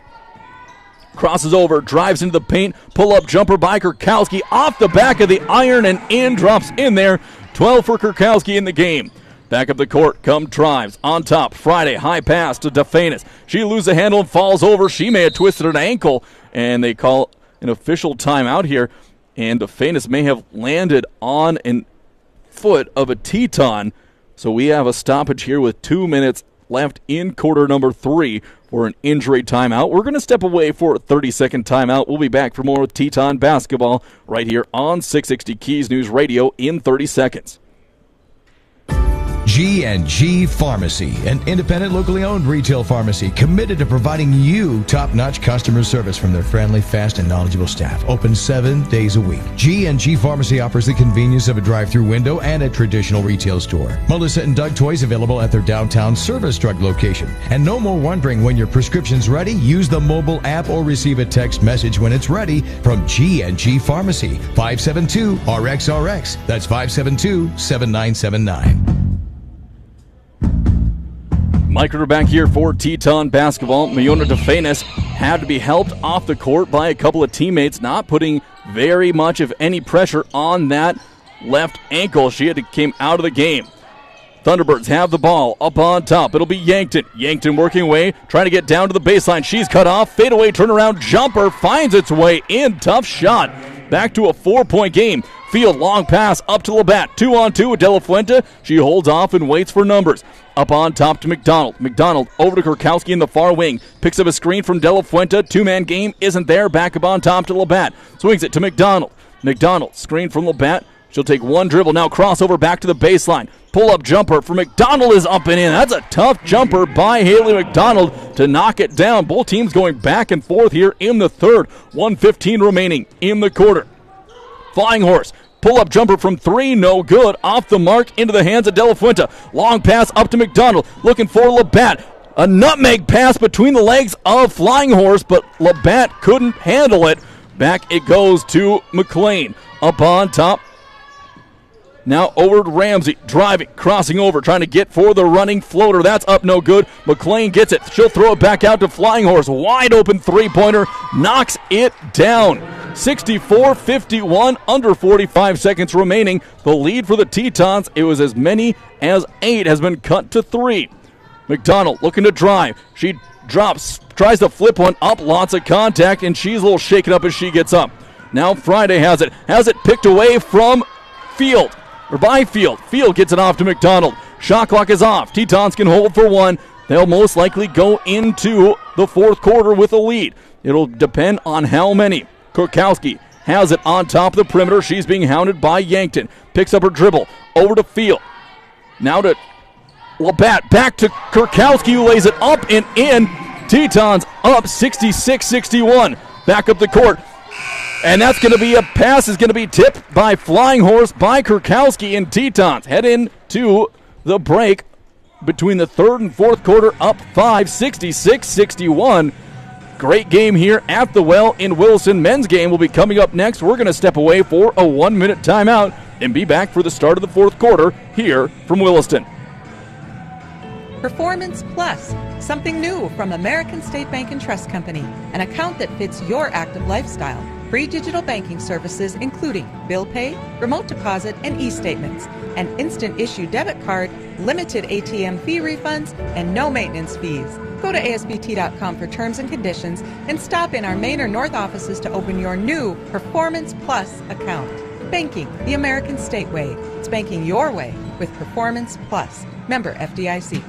Crosses over, drives into the paint. Pull-up jumper by Kurkowski. Off the back of the iron and in. Drops in there. 12 for Kurkowski in the game. Back up the court come Tribes. On top, Friday, high pass to DeFanis. She loses the handle and falls over. She may have twisted an ankle, and they call an official timeout here, and DeFanis may have landed on a foot of a Teton. So we have a stoppage here with 2 minutes left in quarter number 3 for an injury timeout. We're going to step away for a 30-second timeout. We'll be back for more with Teton basketball right here on 660 Keys News Radio in 30 seconds. G&G Pharmacy, an independent, locally owned retail pharmacy committed to providing you top-notch customer service from their friendly, fast, and knowledgeable staff. Open 7 days a week. G&G Pharmacy offers the convenience of a drive-through window and a traditional retail store. Melissa and Doug toys available at their downtown Service Drug location. And no more wondering when your prescription's ready. Use the mobile app or receive a text message when it's ready from G&G Pharmacy. 572-RXRX. That's 572-7979. Mike Ritter back here for Teton basketball. Mayona DeFanis had to be helped off the court by a couple of teammates, not putting very much of any pressure on that left ankle. She came out of the game. Thunderbirds have the ball up on top. It'll be Yankton. Yankton working away, trying to get down to the baseline. She's cut off. Fadeaway turnaround jumper finds its way in. Tough shot. Back to a 4-point game. Field long pass up to Labatt. 2-on-2 with De La Fuente. She holds off and waits for numbers. Up on top to McDonald. McDonald over to Kurkowski in the far wing. Picks up a screen from De La Fuente. 2-man game isn't there. Back up on top to Labatt. Swings it to McDonald. McDonald screen from Labatt. She'll take one dribble. Now crossover back to the baseline. Pull-up jumper for McDonald is up and in. That's a tough jumper by Haley McDonald to knock it down. Both teams going back and forth here in the third. 1:15 remaining in the quarter. Flying Horse. Pull-up jumper from 3, no good. Off the mark, into the hands of De La Fuente. Long pass up to McDonald, looking for Labatt. A nutmeg pass between the legs of Flying Horse, but Labatt couldn't handle it. Back it goes to McLean. Up on top. Now over to Ramsey, driving, crossing over, trying to get for the running floater. That's up, no good. McLean gets it. She'll throw it back out to Flying Horse. Wide open three-pointer, knocks it down. 64-51, under 45 seconds remaining. The lead for the Tetons, it was as many as 8, has been cut to 3. McDonald looking to drive. She drops, tries to flip one up, lots of contact, and she's a little shaken up as she gets up. Now Friday has it picked away from Field. Or by Field. Field gets it off to McDonald. Shot clock is off. Tetons can hold for 1. They'll most likely go into the fourth quarter with a lead. It'll depend on how many. Kurkowski has it on top of the perimeter. She's being hounded by Yankton. Picks up her dribble. Over to Field. Now to Labatt. Back to Kurkowski, who lays it up and in. Tetons up 66-61. Back up the court. And that's going to be a pass is going to be tipped by Flying Horse by Kurkowski, and Tetons head into the break between the third and fourth quarter, up 5, 66-61. Great game here at the Well in Williston. Men's game will be coming up next. We're going to step away for a 1-minute timeout and be back for the start of the fourth quarter here from Williston. Performance Plus, something new from American State Bank and Trust Company, an account that fits your active lifestyle. Free digital banking services including bill pay, remote deposit, and e-statements, an instant issue debit card, limited ATM fee refunds, and no maintenance fees. Go to ASBT.com for terms and conditions and stop in our Main or North offices to open your new Performance Plus account. Banking the American State way. It's banking your way with Performance Plus. Member FDIC.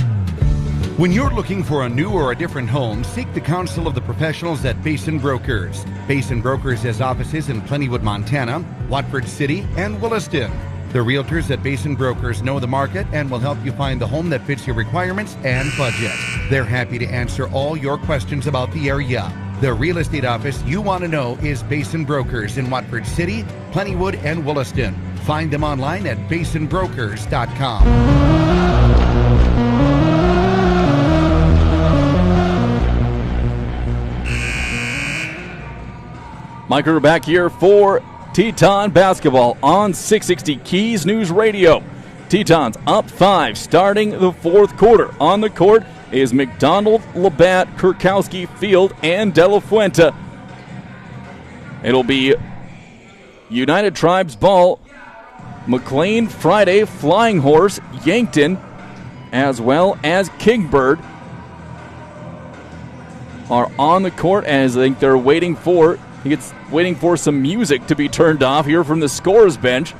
When you're looking for a new or a different home, seek the counsel of the professionals at Basin Brokers. Basin Brokers has offices in Plentywood, Montana, Watford City, and Williston. The realtors at Basin Brokers know the market and will help you find the home that fits your requirements and budget. They're happy to answer all your questions about the area. The real estate office you want to know is Basin Brokers in Watford City, Plentywood, and Williston. Find them online at basinbrokers.com. Mike Ritter back here for Teton basketball on 660 Keys News Radio. Tetons up 5 starting the fourth quarter. On the court is McDonald, Labatt, Kurkowski, Field, and De La Fuente. It'll be United Tribes ball. McLean, Friday, Flying Horse, Yankton, as well as Kingbird are on the court, as I think they're waiting for some music to be turned off here from the scorer's bench.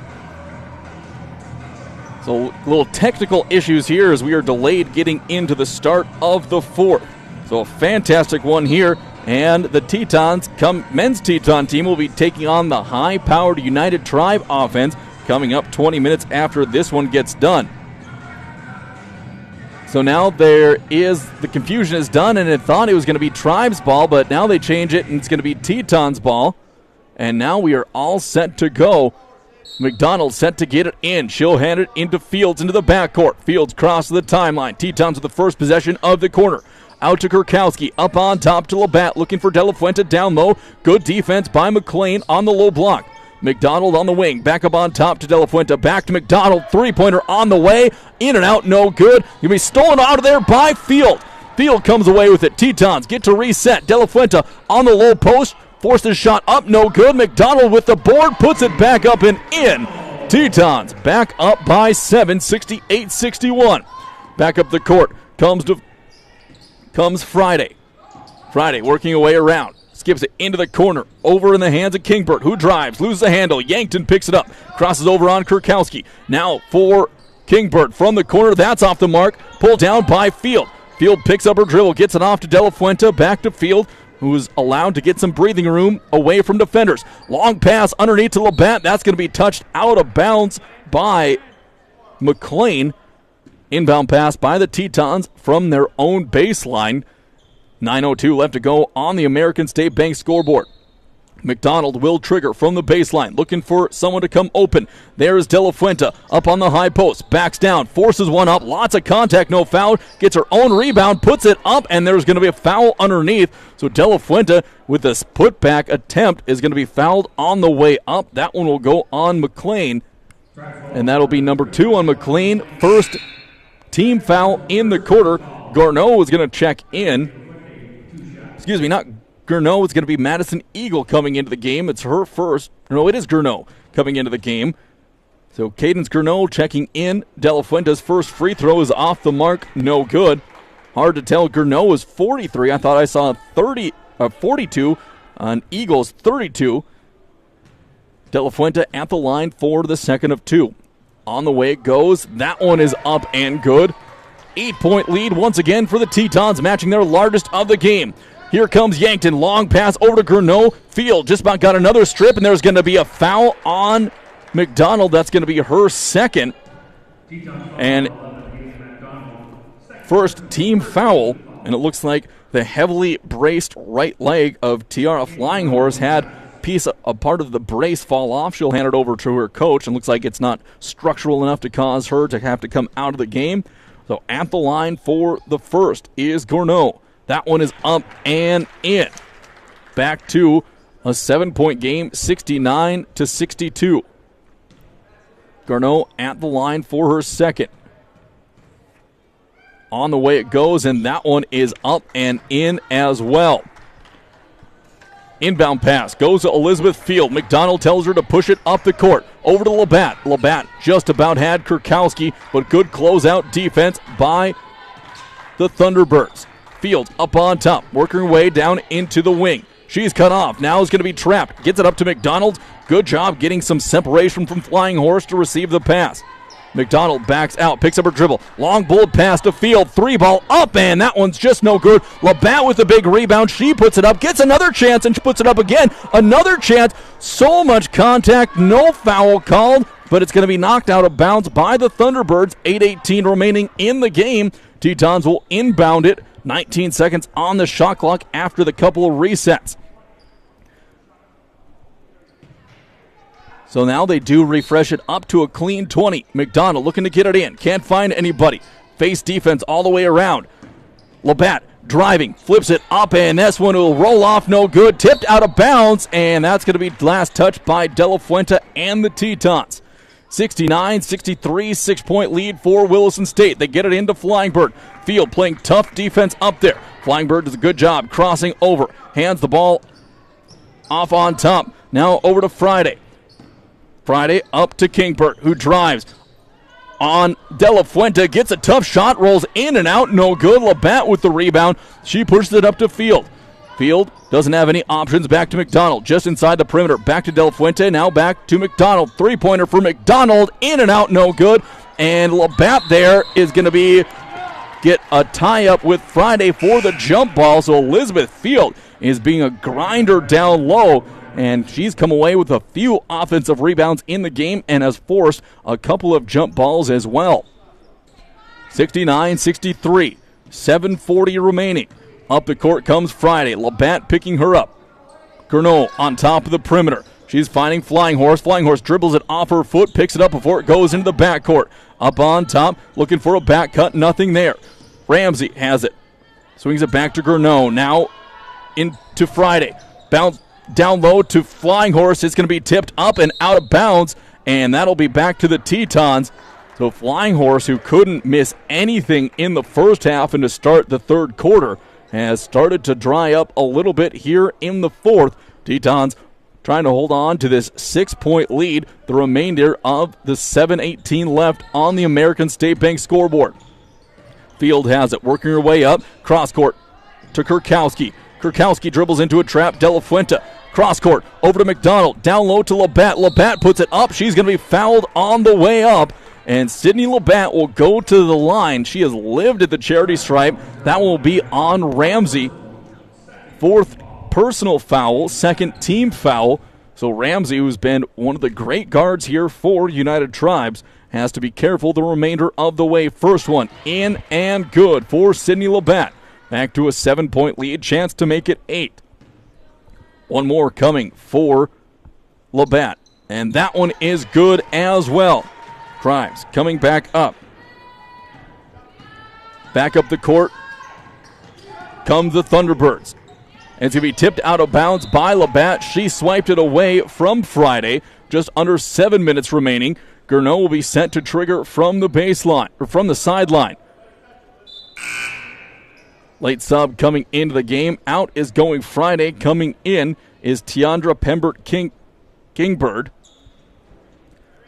So little technical issues here as we are delayed getting into the start of the fourth. So a fantastic one here, and the Tetons men's Teton team will be taking on the high-powered United Tribe offense coming up 20 minutes after this one gets done. So now the confusion is done, and it thought it was going to be Tribes ball, but now they change it, and it's going to be Tetons ball. And now we are all set to go. McDonald set to get it in. She'll hand it into Fields into the backcourt. Fields crosses the timeline. Tetons with the first possession of the corner. Out to Kurkowski. Up on top to Labatt. Looking for De La Fuente down low. Good defense by McLean on the low block. McDonald on the wing. Back up on top to De La Fuente. Back to McDonald. Three-pointer on the way. In and out. No good. He'll be stolen out of there by Field. Field comes away with it. Tetons get to reset. De La Fuente on the low post. Forced his shot up. No good. McDonald with the board. Puts it back up and in. Tetons back up by 7. 68-61. Back up the court. Comes Friday. Friday working away around. Skips it into the corner. Over in the hands of Kingbird, who drives. Loses the handle. Yankton picks it up. Crosses over on Kurkowski. Now for Kingbird from the corner. That's off the mark. Pulled down by Field. Field picks up her dribble. Gets it off to De La Fuente. Back to Field, who is allowed to get some breathing room away from defenders. Long pass underneath to Labatt. That's going to be touched out of bounds by McLean. Inbound pass by the Tetons from their own baseline. 9:02 left to go on the American State Bank scoreboard. McDonald will trigger from the baseline, looking for someone to come open. There is De La Fuente up on the high post, backs down, forces one up, lots of contact, no foul, gets her own rebound, puts it up, and there's going to be a foul underneath. So De La Fuente with this putback attempt is going to be fouled on the way up. That one will go on McLean, and that'll be number 2 on McLean. First team foul in the quarter. Garneau is going to check in. Excuse me, not Garneau. It's going to be Madison Eagle coming into the game. It's her first. No, it is Garneau coming into the game. So Cadence Garneau checking in. De La Fuente's first free throw is off the mark. No good. Hard to tell. Garneau is 43. I thought I saw 42 on Eagles 32. De La Fuente at the line for the second of 2. On the way it goes. That one is up and good. 8-point lead once again for the Tetons, matching their largest of the game. Here comes Yankton. Long pass over to Garneau. Field just about got another strip, and there's going to be a foul on McDonald. That's going to be her second. And first team foul. And it looks like the heavily braced right leg of Tiara Flying Horse had a part of the brace fall off. She'll hand it over to her coach, and looks like it's not structural enough to cause her to have to come out of the game. So at the line for the first is Gourneau. That one is up and in. Back to a 7-point game, 69-62. Gourneau at the line for her second. On the way it goes, and that one is up and in as well. Inbound pass goes to Elizabeth Field. McDonald tells her to push it up the court. Over to Labatt. Labatt just about had Kurkowski, but good closeout defense by the Thunderbirds. Field up on top, working her way down into the wing. She's cut off. Now is going to be trapped. Gets it up to McDonald. Good job getting some separation from Flying Horse to receive the pass. McDonald backs out, picks up her dribble. Long bullet pass to Field. 3-ball up, and that one's just no good. Labatt with the big rebound. She puts it up, gets another chance, and she puts it up again. Another chance. So much contact. No foul called, but it's going to be knocked out of bounds by the Thunderbirds. 8:18 remaining in the game. Tetons will inbound it. 19 seconds on the shot clock after the couple of resets. So now they do refresh it up to a clean 20. McDonald looking to get it in. Can't find anybody. Face defense all the way around. Labatt driving. Flips it up, and this one will roll off. No good. Tipped out of bounds, and that's going to be last touch by De La Fuente and the Tetons. 69-63, 6-point lead for Williston State. They get it into Flying Bird. Field playing tough defense up there. Flying Bird does a good job crossing over. Hands the ball off on top. Now over to Friday. Friday up to Kingbert, who drives on De La Fuente. Gets a tough shot, rolls in and out. No good. Labatt with the rebound. She pushes it up to Field. Field doesn't have any options. Back to McDonald, just inside the perimeter. Back to De La Fuente, now back to McDonald. Three-pointer for McDonald, in and out, no good. And Labatt there is going to get a tie-up with Friday for the jump ball. So Elizabeth Field is being a grinder down low, and she's come away with a few offensive rebounds in the game and has forced a couple of jump balls as well. 69-63, 7:40 remaining. Up the court comes Friday. Labatt picking her up. Gourneau on top of the perimeter. She's finding Flying Horse. Flying Horse dribbles it off her foot, picks it up before it goes into the backcourt. Up on top, looking for a back cut, nothing there. Ramsey has it. Swings it back to Gourneau. Now into Friday. Bounce down low to Flying Horse. It's going to be tipped up and out of bounds, and that'll be back to the Tetons. So Flying Horse, who couldn't miss anything in the first half and to start the third quarter, has started to dry up a little bit here in the fourth. Tetons trying to hold on to this 6-point lead, the remainder of the 7:18 left on the American State Bank scoreboard. Field has it, working her way up, cross court to Kurkowski. Kurkowski dribbles into a trap. De La Fuente, cross court, over to McDonald, down low to Labatt. Labatt puts it up. She's going to be fouled on the way up, and Sydney Labatt will go to the line. She has lived at the charity stripe. That will be on Ramsey. Fourth personal foul, second team foul. So Ramsey, who's been one of the great guards here for United Tribes, has to be careful the remainder of the way. First one in and good for Sydney Labatt. Back to a 7-point lead, chance to make it 8. One more coming for Labatt, and that one is good as well. Tribes coming back up. Back up the court come the Thunderbirds. And it's going to be tipped out of bounds by Labatt. She swiped it away from Friday. Just under 7 minutes remaining. Gourneau will be sent to trigger from the baseline, or from the sideline. Late sub coming into the game. Out is going Friday. Coming in is Tiandra Pembert Kingbird.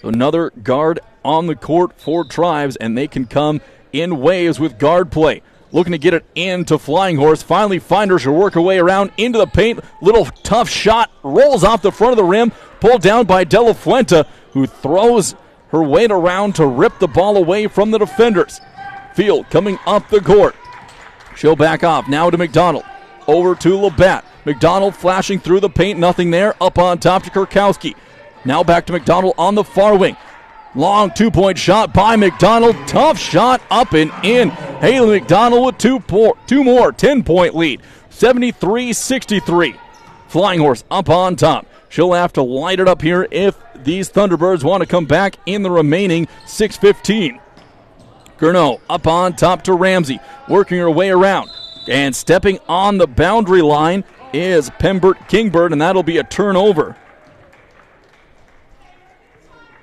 So another guard on the court for Tribes, and they can come in waves with guard play. Looking to get it into Flying Horse. Finally find her. She'll work her way around into the paint. Little tough shot. Rolls off the front of the rim. Pulled down by De La Fuente, who throws her weight around to rip the ball away from the defenders. Field coming up the court. She'll back off. Now to McDonald. Over to Labatt. McDonald flashing through the paint. Nothing there. Up on top to Kurkowski. Now back to McDonald on the far wing. Long two-point shot by McDonald. Tough shot up and in. Haley McDonald with two more. 10-point lead. 73-63. Flying Horse up on top. She'll have to light it up here if these Thunderbirds want to come back in the remaining 6:15. Gurneau up on top to Ramsey, working her way around. And stepping on the boundary line is Pembert Kingbird, and that'll be a turnover.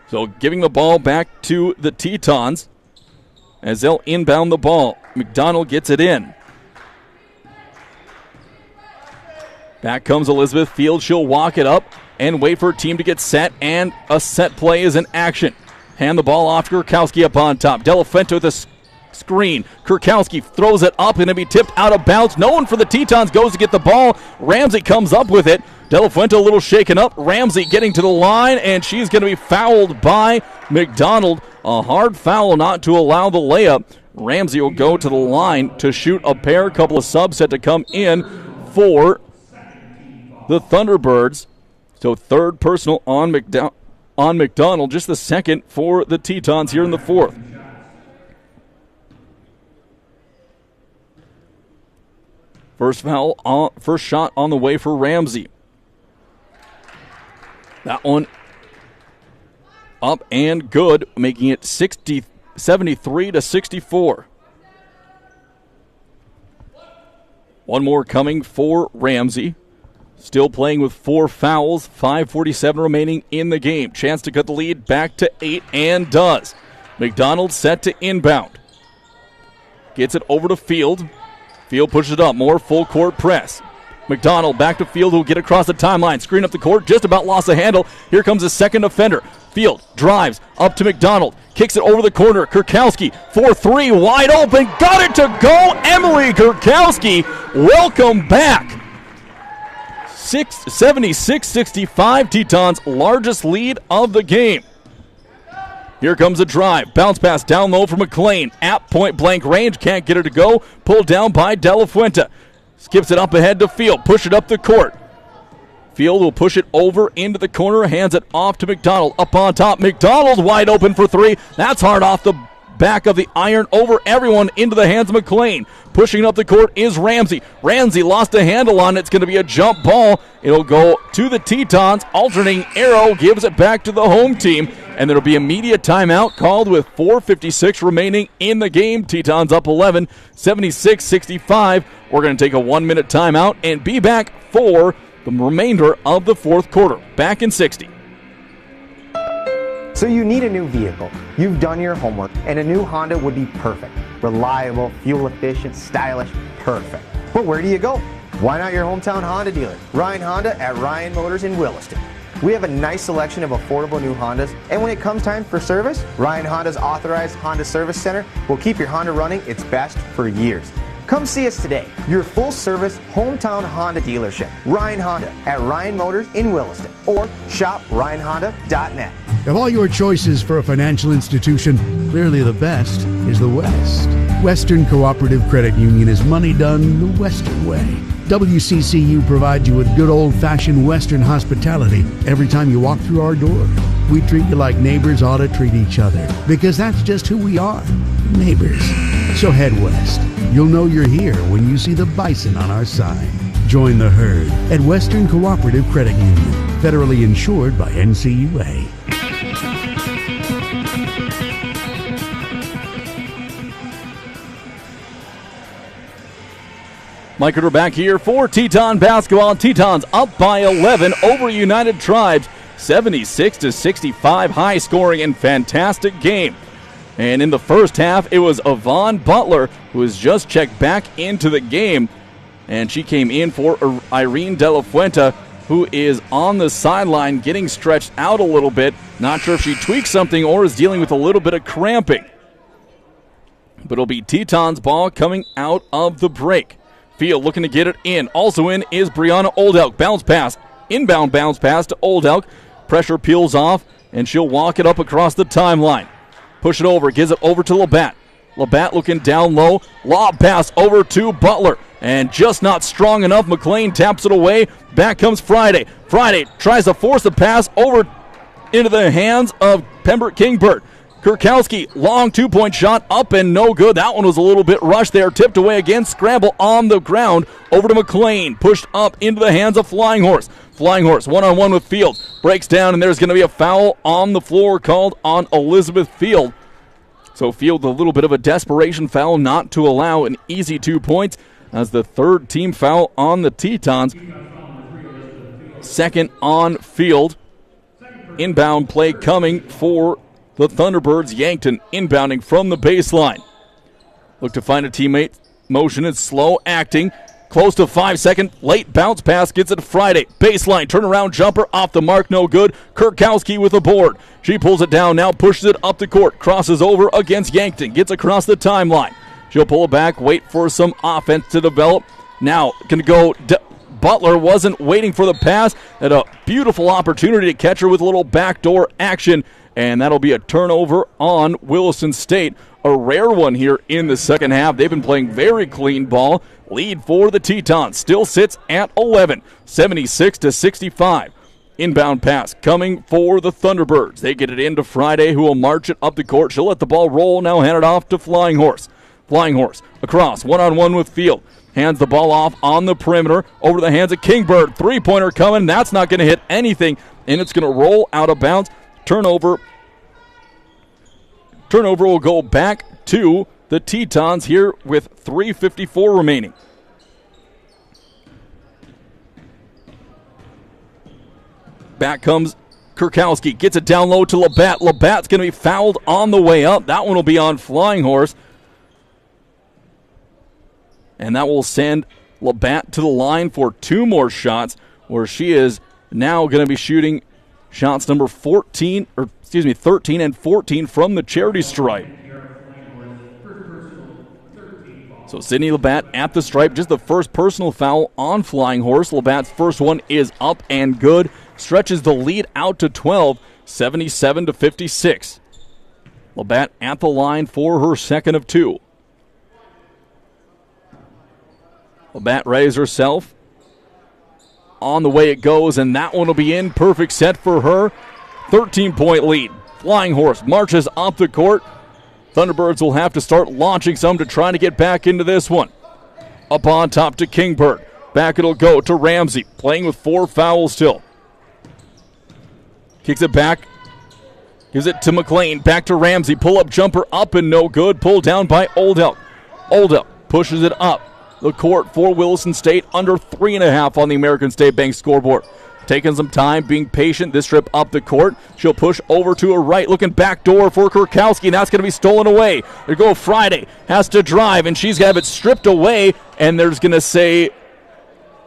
So giving the ball back to the Tetons as they'll inbound the ball. McDonald gets it in. Back comes Elizabeth Field. She'll walk it up and wait for her team to get set, and a set play is in action. Hand the ball off to Kurkowski up on top. Delafuente with a screen. Kurkowski throws it up and it'll be tipped out of bounds. No one for the Tetons goes to get the ball. Ramsey comes up with it. Delafuente a little shaken up. Ramsey getting to the line, and she's going to be fouled by McDonald. A hard foul not to allow the layup. Ramsey will go to the line to shoot a pair. A couple of subs set to come in for the Thunderbirds. So third personal on McDonald, just the second for the Tetons here in the fourth. First shot on the way for Ramsey. That one up and good, making it 73 to 64. One more coming for Ramsey. Still playing with 4 fouls, 5:47 remaining in the game. Chance to cut the lead back to 8, and does. McDonald set to inbound. Gets it over to Field. Field pushes it up, more full court press. McDonald back to Field, who'll get across the timeline. Screen up the court, just about lost the handle. Here comes the second offender. Field drives up to McDonald, kicks it over the corner. Kurkowski, 4-3, wide open, got it to go. Emily Kurkowski, welcome back. 76-65, Tetons' largest lead of the game. Here comes a drive. Bounce pass down low for McLean. At point blank range. Can't get her to go. Pulled down by Delafuente. Skips it up ahead to Field. Push it up the court. Field will push it over into the corner. Hands it off to McDonald. Up on top. McDonald wide open for 3. That's hard off the back of the iron over everyone into the hands of McLean. Pushing up the court is Ramsey. Ramsey lost a handle on it. It's going to be a jump ball. It'll go to the Tetons. Alternating arrow gives it back to the home team. And there'll be immediate timeout called with 4:56 remaining in the game. Tetons up 11, 76-65. We're going to take a 1-minute timeout and be back for the remainder of the fourth quarter. Back in 60. So you need a new vehicle. You've done your homework, and a new Honda would be perfect. Reliable, fuel efficient, stylish, perfect. But where do you go? Why not your hometown Honda dealer? Ryan Honda at Ryan Motors in Williston. We have a nice selection of affordable new Hondas, and when it comes time for service, Ryan Honda's authorized Honda Service Center will keep your Honda running its best for years. Come see us today, your full-service hometown Honda dealership, Ryan Honda at Ryan Motors in Williston, or shop RyanHonda.net. Of all your choices for a financial institution, clearly the best is the West. Western Cooperative Credit Union is money done the Western way. WCCU provides you with good old-fashioned Western hospitality every time you walk through our door. We treat you like neighbors ought to treat each other, because that's just who we are, neighbors. So head west. You'll know you're here when you see the bison on our side. Join the herd at Western Cooperative Credit Union, federally insured by NCUA. Mike Ritter back here for Teton basketball. Tetons up by 11 over United Tribes, 76-65. High scoring and fantastic game. And in the first half, it was Yvonne Butler who was just checked back into the game. And she came in for Irene Delafuente, who is on the sideline getting stretched out a little bit. Not sure if she tweaked something or is dealing with a little bit of cramping. But it'll be Tetons ball coming out of the break. Field looking to get it in. Also in is Brianna Oldelk. Bounce pass. Inbound bounce pass to Oldelk. Pressure peels off, and she'll walk it up across the timeline. Push it over. Gives it over to Labatt. Labatt looking down low. Lob pass over to Butler. And just not strong enough. McLean taps it away. Back comes Friday. Friday tries to force the pass over into the hands of Pembert Kingbird. Kurkowski, long two-point shot, up and no good. That one was a little bit rushed there. Tipped away again. Scramble on the ground. Over to McLean. Pushed up into the hands of Flying Horse. Flying Horse, one-on-one with Field. Breaks down, and there's going to be a foul on the floor called on Elizabeth Field. So Field a little bit of a desperation foul not to allow an easy 2 points as the third team foul on the Tetons. Second on Field. Inbound play coming for the Thunderbirds. Yankton inbounding from the baseline. Look to find a teammate. Motion is slow acting. Close to 5 second. Late bounce pass gets it to Friday. Baseline turnaround jumper off the mark. No good. Kurkowski with a board. She pulls it down now. Pushes it up the court. Crosses over against Yankton. Gets across the timeline. She'll pull it back. Wait for some offense to develop. Now going to go. Butler wasn't waiting for the pass. Had a beautiful opportunity to catch her with a little backdoor action. And that'll be a turnover on Williston State. A rare one here in the second half. They've been playing very clean ball. Lead for the Tetons still sits at 11, 76-65. Inbound pass coming for the Thunderbirds. They get it into Friday, who will march it up the court. She'll let the ball roll, now hand it off to Flying Horse. Flying Horse across, one-on-one with Field. Hands the ball off on the perimeter, over the hands of Kingbird. Three-pointer coming, that's not going to hit anything, and it's going to roll out of bounds. Turnover will go back to the Tetons here with 3:54 remaining. Back comes Kurkowski. Gets it down low to Labatt. Labatt's going to be fouled on the way up. That one will be on Flying Horse. And that will send Labatt to the line for 2 more shots, where she is now going to be shooting shots number 13 and 14 from the charity stripe. So Sydney Labatt at the stripe, just the first personal foul on Flying Horse. Labatt's first one is up and good. Stretches the lead out to 12, 77-56. Labatt at the line for her second of 2. Labatt readies herself. On the way it goes, and that one will be in. Perfect set for her. 13-point lead. Flying Horse marches up the court. Thunderbirds will have to start launching some to try to get back into this one. Up on top to Kingbird. Back it'll go to Ramsey, playing with 4 fouls still. Kicks it back. Gives it to McLean. Back to Ramsey. Pull-up jumper up and no good. Pulled down by Old Elk. Old Elk pushes it up the court for Williston State. Under 3.5 on the American State Bank scoreboard. Taking some time, being patient. This trip up the court. She'll push over to her right. Looking back door for Kurkowski, and that's going to be stolen away. There go Friday. Has to drive, and she's going to have it stripped away, and there's going to say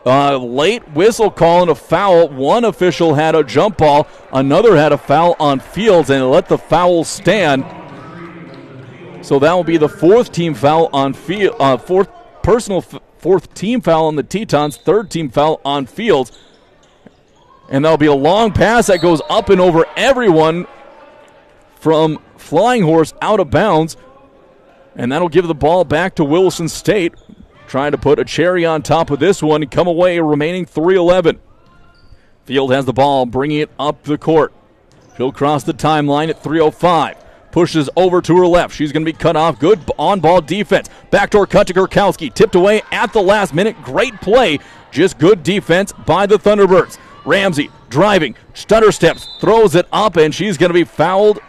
late whistle calling a foul. One official had a jump ball. Another had a foul on Fields, and let the foul stand. So that will be the 4th team foul on Field. Fourth team foul on the Tetons. 3rd team foul on Fields. And that'll be a long pass that goes up and over everyone from Flying Horse out of bounds. And that'll give the ball back to Williston State. Trying to put a cherry on top of this one and come away remaining 3:11. Field has the ball, bringing it up the court. She'll cross the timeline at 3:05. Pushes over to her left. She's going to be cut off. Good on-ball defense. Backdoor cut to Kurkowski. Tipped away at the last minute. Great play. Just good defense by the Thunderbirds. Ramsey driving. Stutter steps. Throws it up, and she's going to be fouled.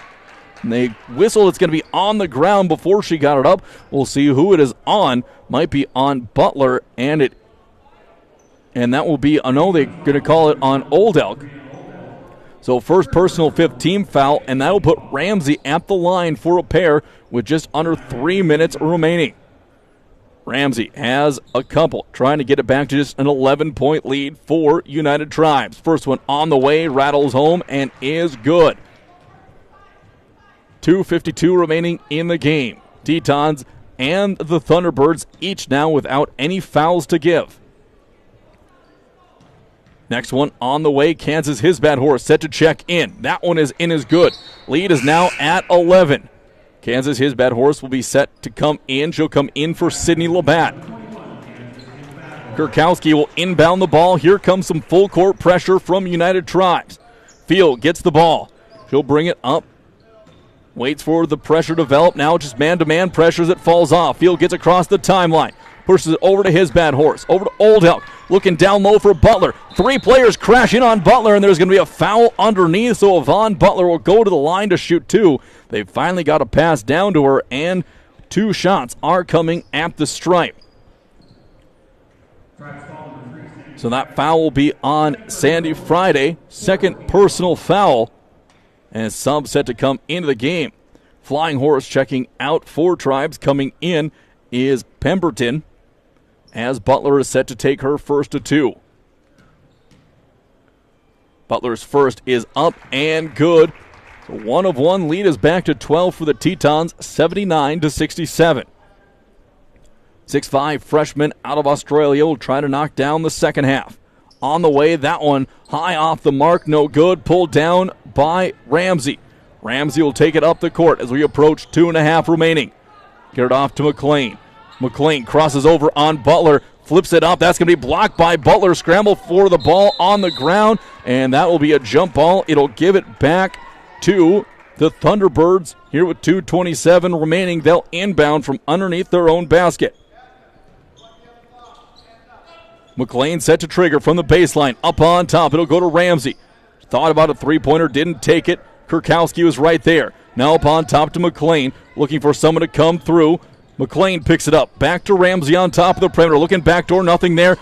And they whistle. It's going to be on the ground before she got it up. We'll see who it is on. Might be on Butler, and that will be, I know they're going to call it on Old Elk. So first personal 5th team foul, and that'll put Ramsey at the line for a pair with just under 3 minutes remaining. Ramsey has a couple, trying to get it back to just an 11-point lead for United Tribes. First one on the way, rattles home, and is good. 2:52 remaining in the game. Tetons and the Thunderbirds each now without any fouls to give. Next one on the way, Kansas Hisbat Horse set to check in. That one is in as good. Lead is now at 11. Kansas Hisbat Horse will be set to come in. She'll come in for Sydney Labatt. Kurkowski will inbound the ball. Here comes some full court pressure from United Tribes. Field gets the ball. She'll bring it up. Waits for the pressure to develop. Now just man-to-man pressures. It falls off. Field gets across the timeline. Pushes it over to Hisbat Horse. Over to Old Elk. looking down low for Butler. 3 players crash in on Butler, and there's going to be a foul underneath, so Yvonne Butler will go to the line to shoot 2. They finally got a pass down to her, and 2 shots are coming at the stripe. So that foul will be on Sandy Friday. Second personal foul. And sub set to come into the game. Flying Horse checking out for Tribes. Coming in is Pemberton, as Butler is set to take her first to 2. Butler's first is up and good. So 1 of 1 lead is back to 12 for the Tetons, 79-67. 6'5" freshman out of Australia will try to knock down the second half. On the way, that one high off the mark, no good. Pulled down by Ramsey. Ramsey will take it up the court as we approach 2.5 remaining. Get it off to McLean. McLean crosses over on Butler, flips it up. That's going to be blocked by Butler. Scramble for the ball on the ground, and that will be a jump ball. It'll give it back to the Thunderbirds here with 2:27 remaining. They'll inbound from underneath their own basket. McLean set to trigger from the baseline. Up on top, it'll go to Ramsey. Thought about a three-pointer, didn't take it. Kurkowski was right there. Now up on top to McLean, looking for someone to come through. McLean picks it up. Back to Ramsey on top of the perimeter. Looking backdoor, nothing there.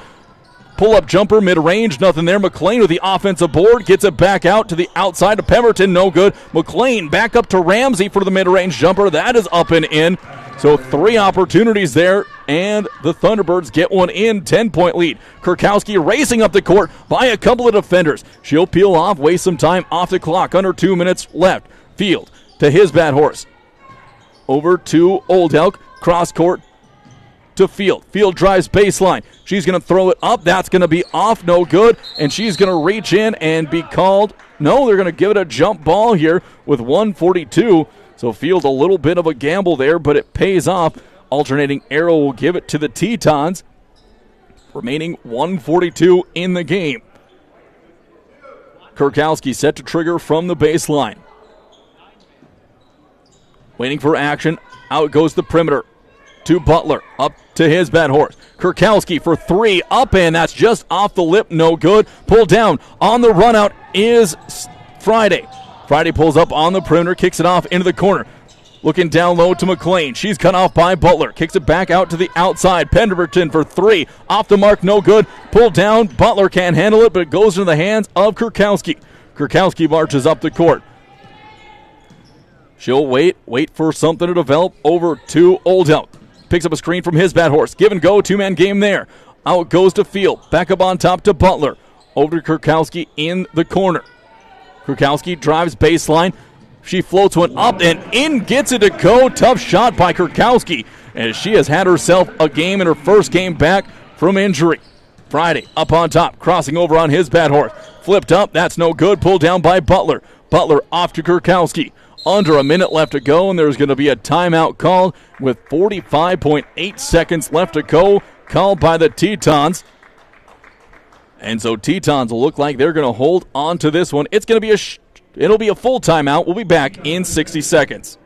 Pull-up jumper, mid-range, nothing there. McLean with the offensive board, gets it back out to the outside to Pemberton, no good. McLean back up to Ramsey for the mid-range jumper. That is up and in. So 3 opportunities there, and the Thunderbirds get one in, 10-point lead. Kurkowski racing up the court by a couple of defenders. She'll peel off, waste some time off the clock, under 2 minutes left. Field to his bad horse. Over to Old Elk, cross court to Field. Field drives baseline. She's going to throw it up. That's going to be off, no good, and she's going to reach in and be called. No, they're going to give it a jump ball here with 1:42. So Field a little bit of a gamble there, but it pays off. Alternating arrow will give it to the Tetons. Remaining 1:42 in the game. Kurkowski set to trigger from the baseline. Waiting for action. Out goes the perimeter to Butler. Up to his bad horse. Kurkowski for 3. Up and that's just off the lip. No good. Pulled down on the run out is Friday. Friday pulls up on the perimeter, kicks it off into the corner. Looking down low to McLean. She's cut off by Butler. Kicks it back out to the outside. Pemberton for 3. Off the mark, no good. Pulled down. Butler can't handle it, but it goes into the hands of Kurkowski. Kurkowski marches up the court. She'll wait for something to develop over to Old Elk. Picks up a screen from his bad horse. Give and go, 2-man game there. Out goes to Field. Back up on top to Butler. Over to Kurkowski in the corner. Kurkowski drives baseline. She floats one up and in, gets it to go. Tough shot by Kurkowski, as she has had herself a game in her first game back from injury. Friday up on top, crossing over on his bad horse. Flipped up, that's no good. Pulled down by Butler. Butler off to Kurkowski. Under a minute left to go, and there's going to be a timeout called with 45.8 seconds left to go, called by the Tetons. And so Tetons will look like they're going to hold on to this one. It's going to be it'll be a full timeout. We'll be back in 60 seconds.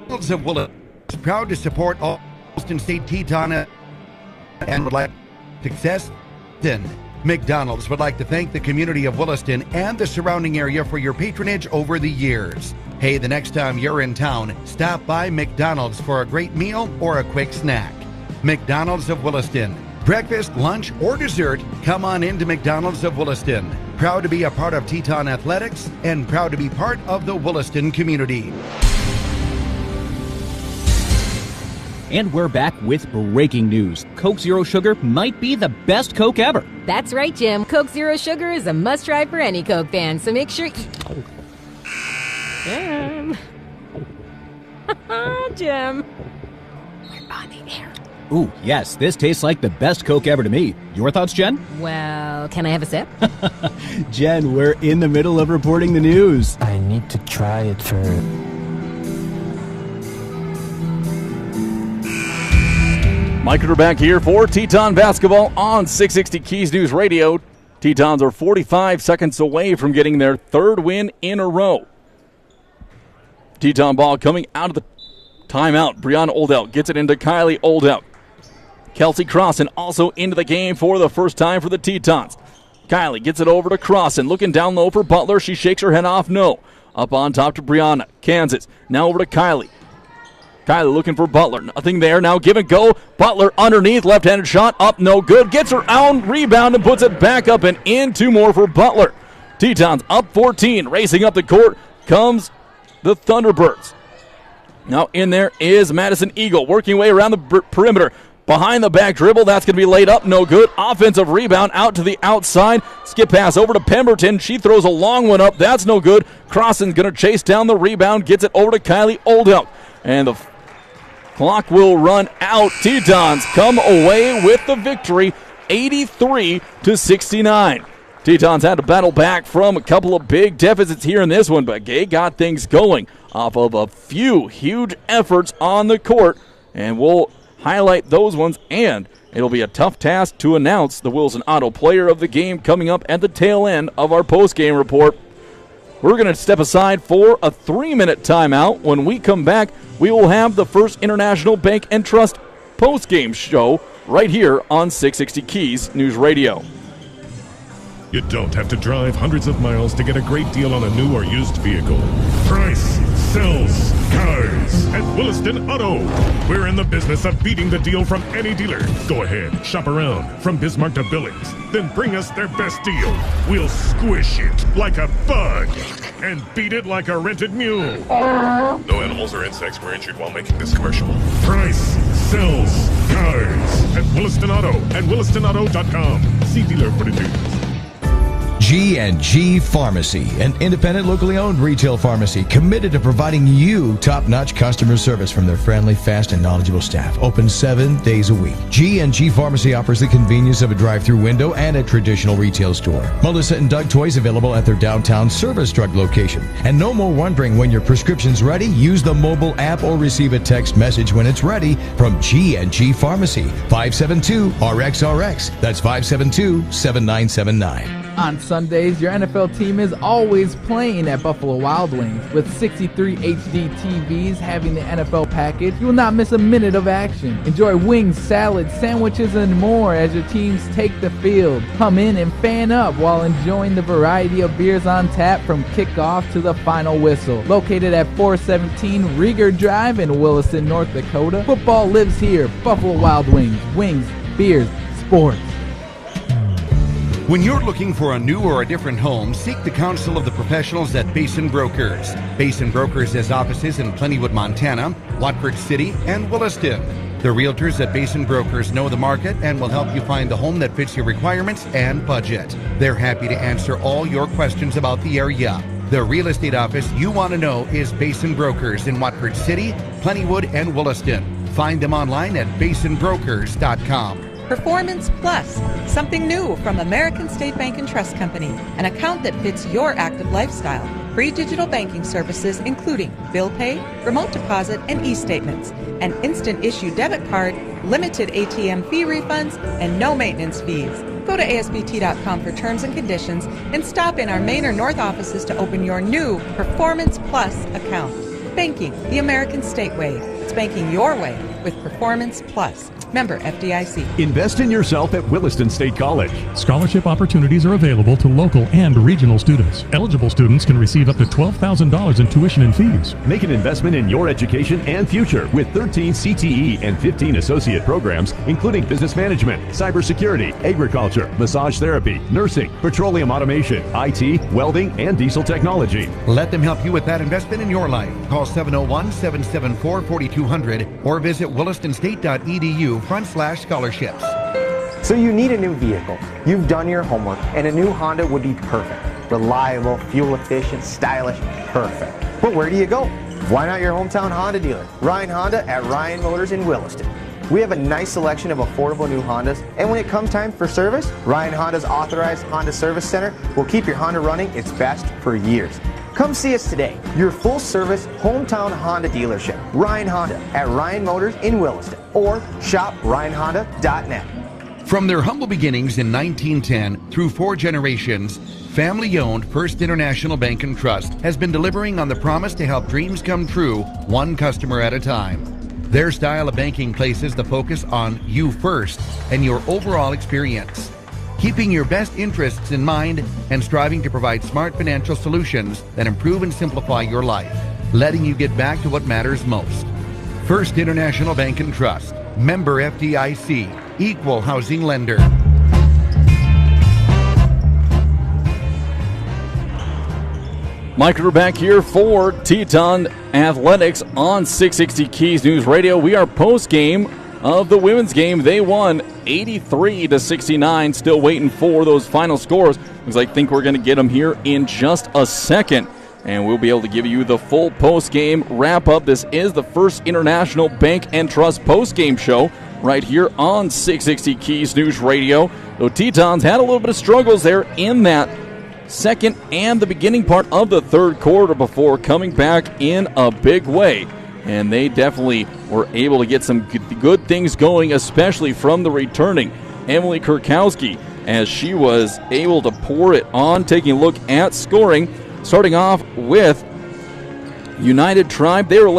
Of Williston is proud to support all Williston State Teton and would like success. Then McDonald's would like to thank the community of Williston and the surrounding area for your patronage over the years. Hey, the next time you're in town, stop by McDonald's for a great meal or a quick snack. McDonald's of Williston. Breakfast, lunch, or dessert, come on into McDonald's of Williston. Proud to be a part of Teton Athletics and proud to be part of the Williston community. And we're back with breaking news. Coke Zero Sugar might be the best Coke ever. That's right, Jim. Coke Zero Sugar is a must-try for any Coke fan, so make sure Jim. Jim. We're on the air. Ooh, yes, this tastes like the best Coke ever to me. Your thoughts, Jen? Well, can I have a sip? Jen, we're in the middle of reporting the news. I need to try it first. Mike Ritter back here for Teton basketball on 660 Keys News Radio. Tetons are 45 seconds away from getting their 3rd win in a row. Teton ball coming out of the timeout. Brianna Oldelk gets it into Kylie Oldelk. Kelsey Crossan also into the game for the first time for the Tetons. Kylie gets it over to Crossan, looking down low for Butler. She shakes her head off, no. Up on top to Brianna. Kansas, now over to Kylie. Kylie looking for Butler. Nothing there. Now give and go. Butler underneath. Left-handed shot. Up. No good. Gets her own rebound and puts it back up and in. 2 more for Butler. Tetons up 14. Racing up the court comes the Thunderbirds. Now in there is Madison Eagle working way around the perimeter. Behind the back dribble. That's going to be laid up. No good. Offensive rebound out to the outside. Skip pass over to Pemberton. She throws a long one up. That's no good. Crossan's going to chase down the rebound. Gets it over to Kylie Oldham. And the clock will run out. Tetons come away with the victory, 83-69. Tetons had to battle back from a couple of big deficits here in this one, but Gay got things going off of a few huge efforts on the court, and we'll highlight those ones, and it'll be a tough task to announce the Williston Auto Player of the Game coming up at the tail end of our post-game report. We're going to step aside for a 3-minute timeout. When we come back, we will have the First International Bank and Trust post-game show right here on 660 Keys News Radio. You don't have to drive hundreds of miles to get a great deal on a new or used vehicle. Price sells cars at Williston Auto. We're in the business of beating the deal from any dealer. Go ahead, shop around from Bismarck to Billings. Then bring us their best deal. We'll squish it like a bug and beat it like a rented mule. No animals or insects were injured while making this commercial. Price sells cars at Williston Auto and WillistonAuto.com. See dealer for details. G&G Pharmacy, an independent, locally owned retail pharmacy committed to providing you top-notch customer service from their friendly, fast, and knowledgeable staff. Open 7 days a week. G&G Pharmacy offers the convenience of a drive-through window and a traditional retail store. Melissa and Doug toys available at their downtown Service Drug location. And no more wondering when your prescription's ready. Use the mobile app or receive a text message when it's ready from G&G Pharmacy. 572-RXRX. That's 572-7979. On Sundays, your NFL team is always playing at Buffalo Wild Wings. With 63 HD TVs having the NFL package, you will not miss a minute of action. Enjoy wings, salads, sandwiches, and more as your teams take the field. Come in and fan up while enjoying the variety of beers on tap from kickoff to the final whistle. Located at 417 Rieger Drive in Williston, North Dakota, football lives here. Buffalo Wild Wings. Wings, beers, sports. When you're looking for a new or a different home, seek the counsel of the professionals at Basin Brokers. Basin Brokers has offices in Plentywood, Montana, Watford City, and Williston. The realtors at Basin Brokers know the market and will help you find the home that fits your requirements and budget. They're happy to answer all your questions about the area. The real estate office you want to know is Basin Brokers in Watford City, Plentywood, and Williston. Find them online at basinbrokers.com. Performance Plus, something new from American State Bank and Trust Company, an account that fits your active lifestyle. Free digital banking services including bill pay, remote deposit, and e-statements, an instant issue debit card, limited ATM fee refunds, and no maintenance fees. Go to ASBT.com for terms and conditions and stop in our Main or North offices to open your new Performance Plus account. Banking the American State way. It's banking your way with Performance Plus. Member FDIC. Invest in yourself at Williston State College. Scholarship opportunities are available to local and regional students. Eligible students can receive up to $12,000 in tuition and fees. Make an investment in your education and future with 13 CTE and 15 associate programs, including business management, cybersecurity, agriculture, massage therapy, nursing, petroleum automation, IT, welding, and diesel technology. Let them help you with that investment in your life. Call 701-774-4200 or visit wilistonstate.edu/scholarships. So you need a new vehicle. You've done your homework, and a new Honda would be perfect. Reliable, fuel efficient, stylish, perfect. But where do you go? Why not your hometown Honda dealer, Ryan Honda at Ryan Motors in Williston. We have a nice selection of affordable new Hondas, and when it comes time for service, Ryan Honda's authorized Honda Service Center will keep your Honda running its best for years. Come see us today, your full-service hometown Honda dealership, Ryan Honda at Ryan Motors in Williston, or shop RyanHonda.net. From their humble beginnings in 1910 through 4 generations, family-owned First International Bank and Trust has been delivering on the promise to help dreams come true, one customer at a time. Their style of banking places the focus on you first and your overall experience, keeping your best interests in mind and striving to provide smart financial solutions that improve and simplify your life, letting you get back to what matters most. First International Bank and Trust, member FDIC, equal housing lender. Mike Rubeck here for Teton Athletics on 660 Keys News Radio. We are post-game of the women's game. They won 83-69. Still waiting for those final scores. Looks like think we're going to get them here in just a second. And we'll be able to give you the full post-game wrap-up. This is the First International Bank and Trust post-game show right here on 660 Keys News Radio. So Tetons had a little bit of struggles there in that second and the beginning part of the third quarter before coming back in a big way. And they definitely were able to get some good things going, especially from the returning Emily Kurkowski, as she was able to pour it on. Taking a look at scoring, starting off with United Tribe. They were led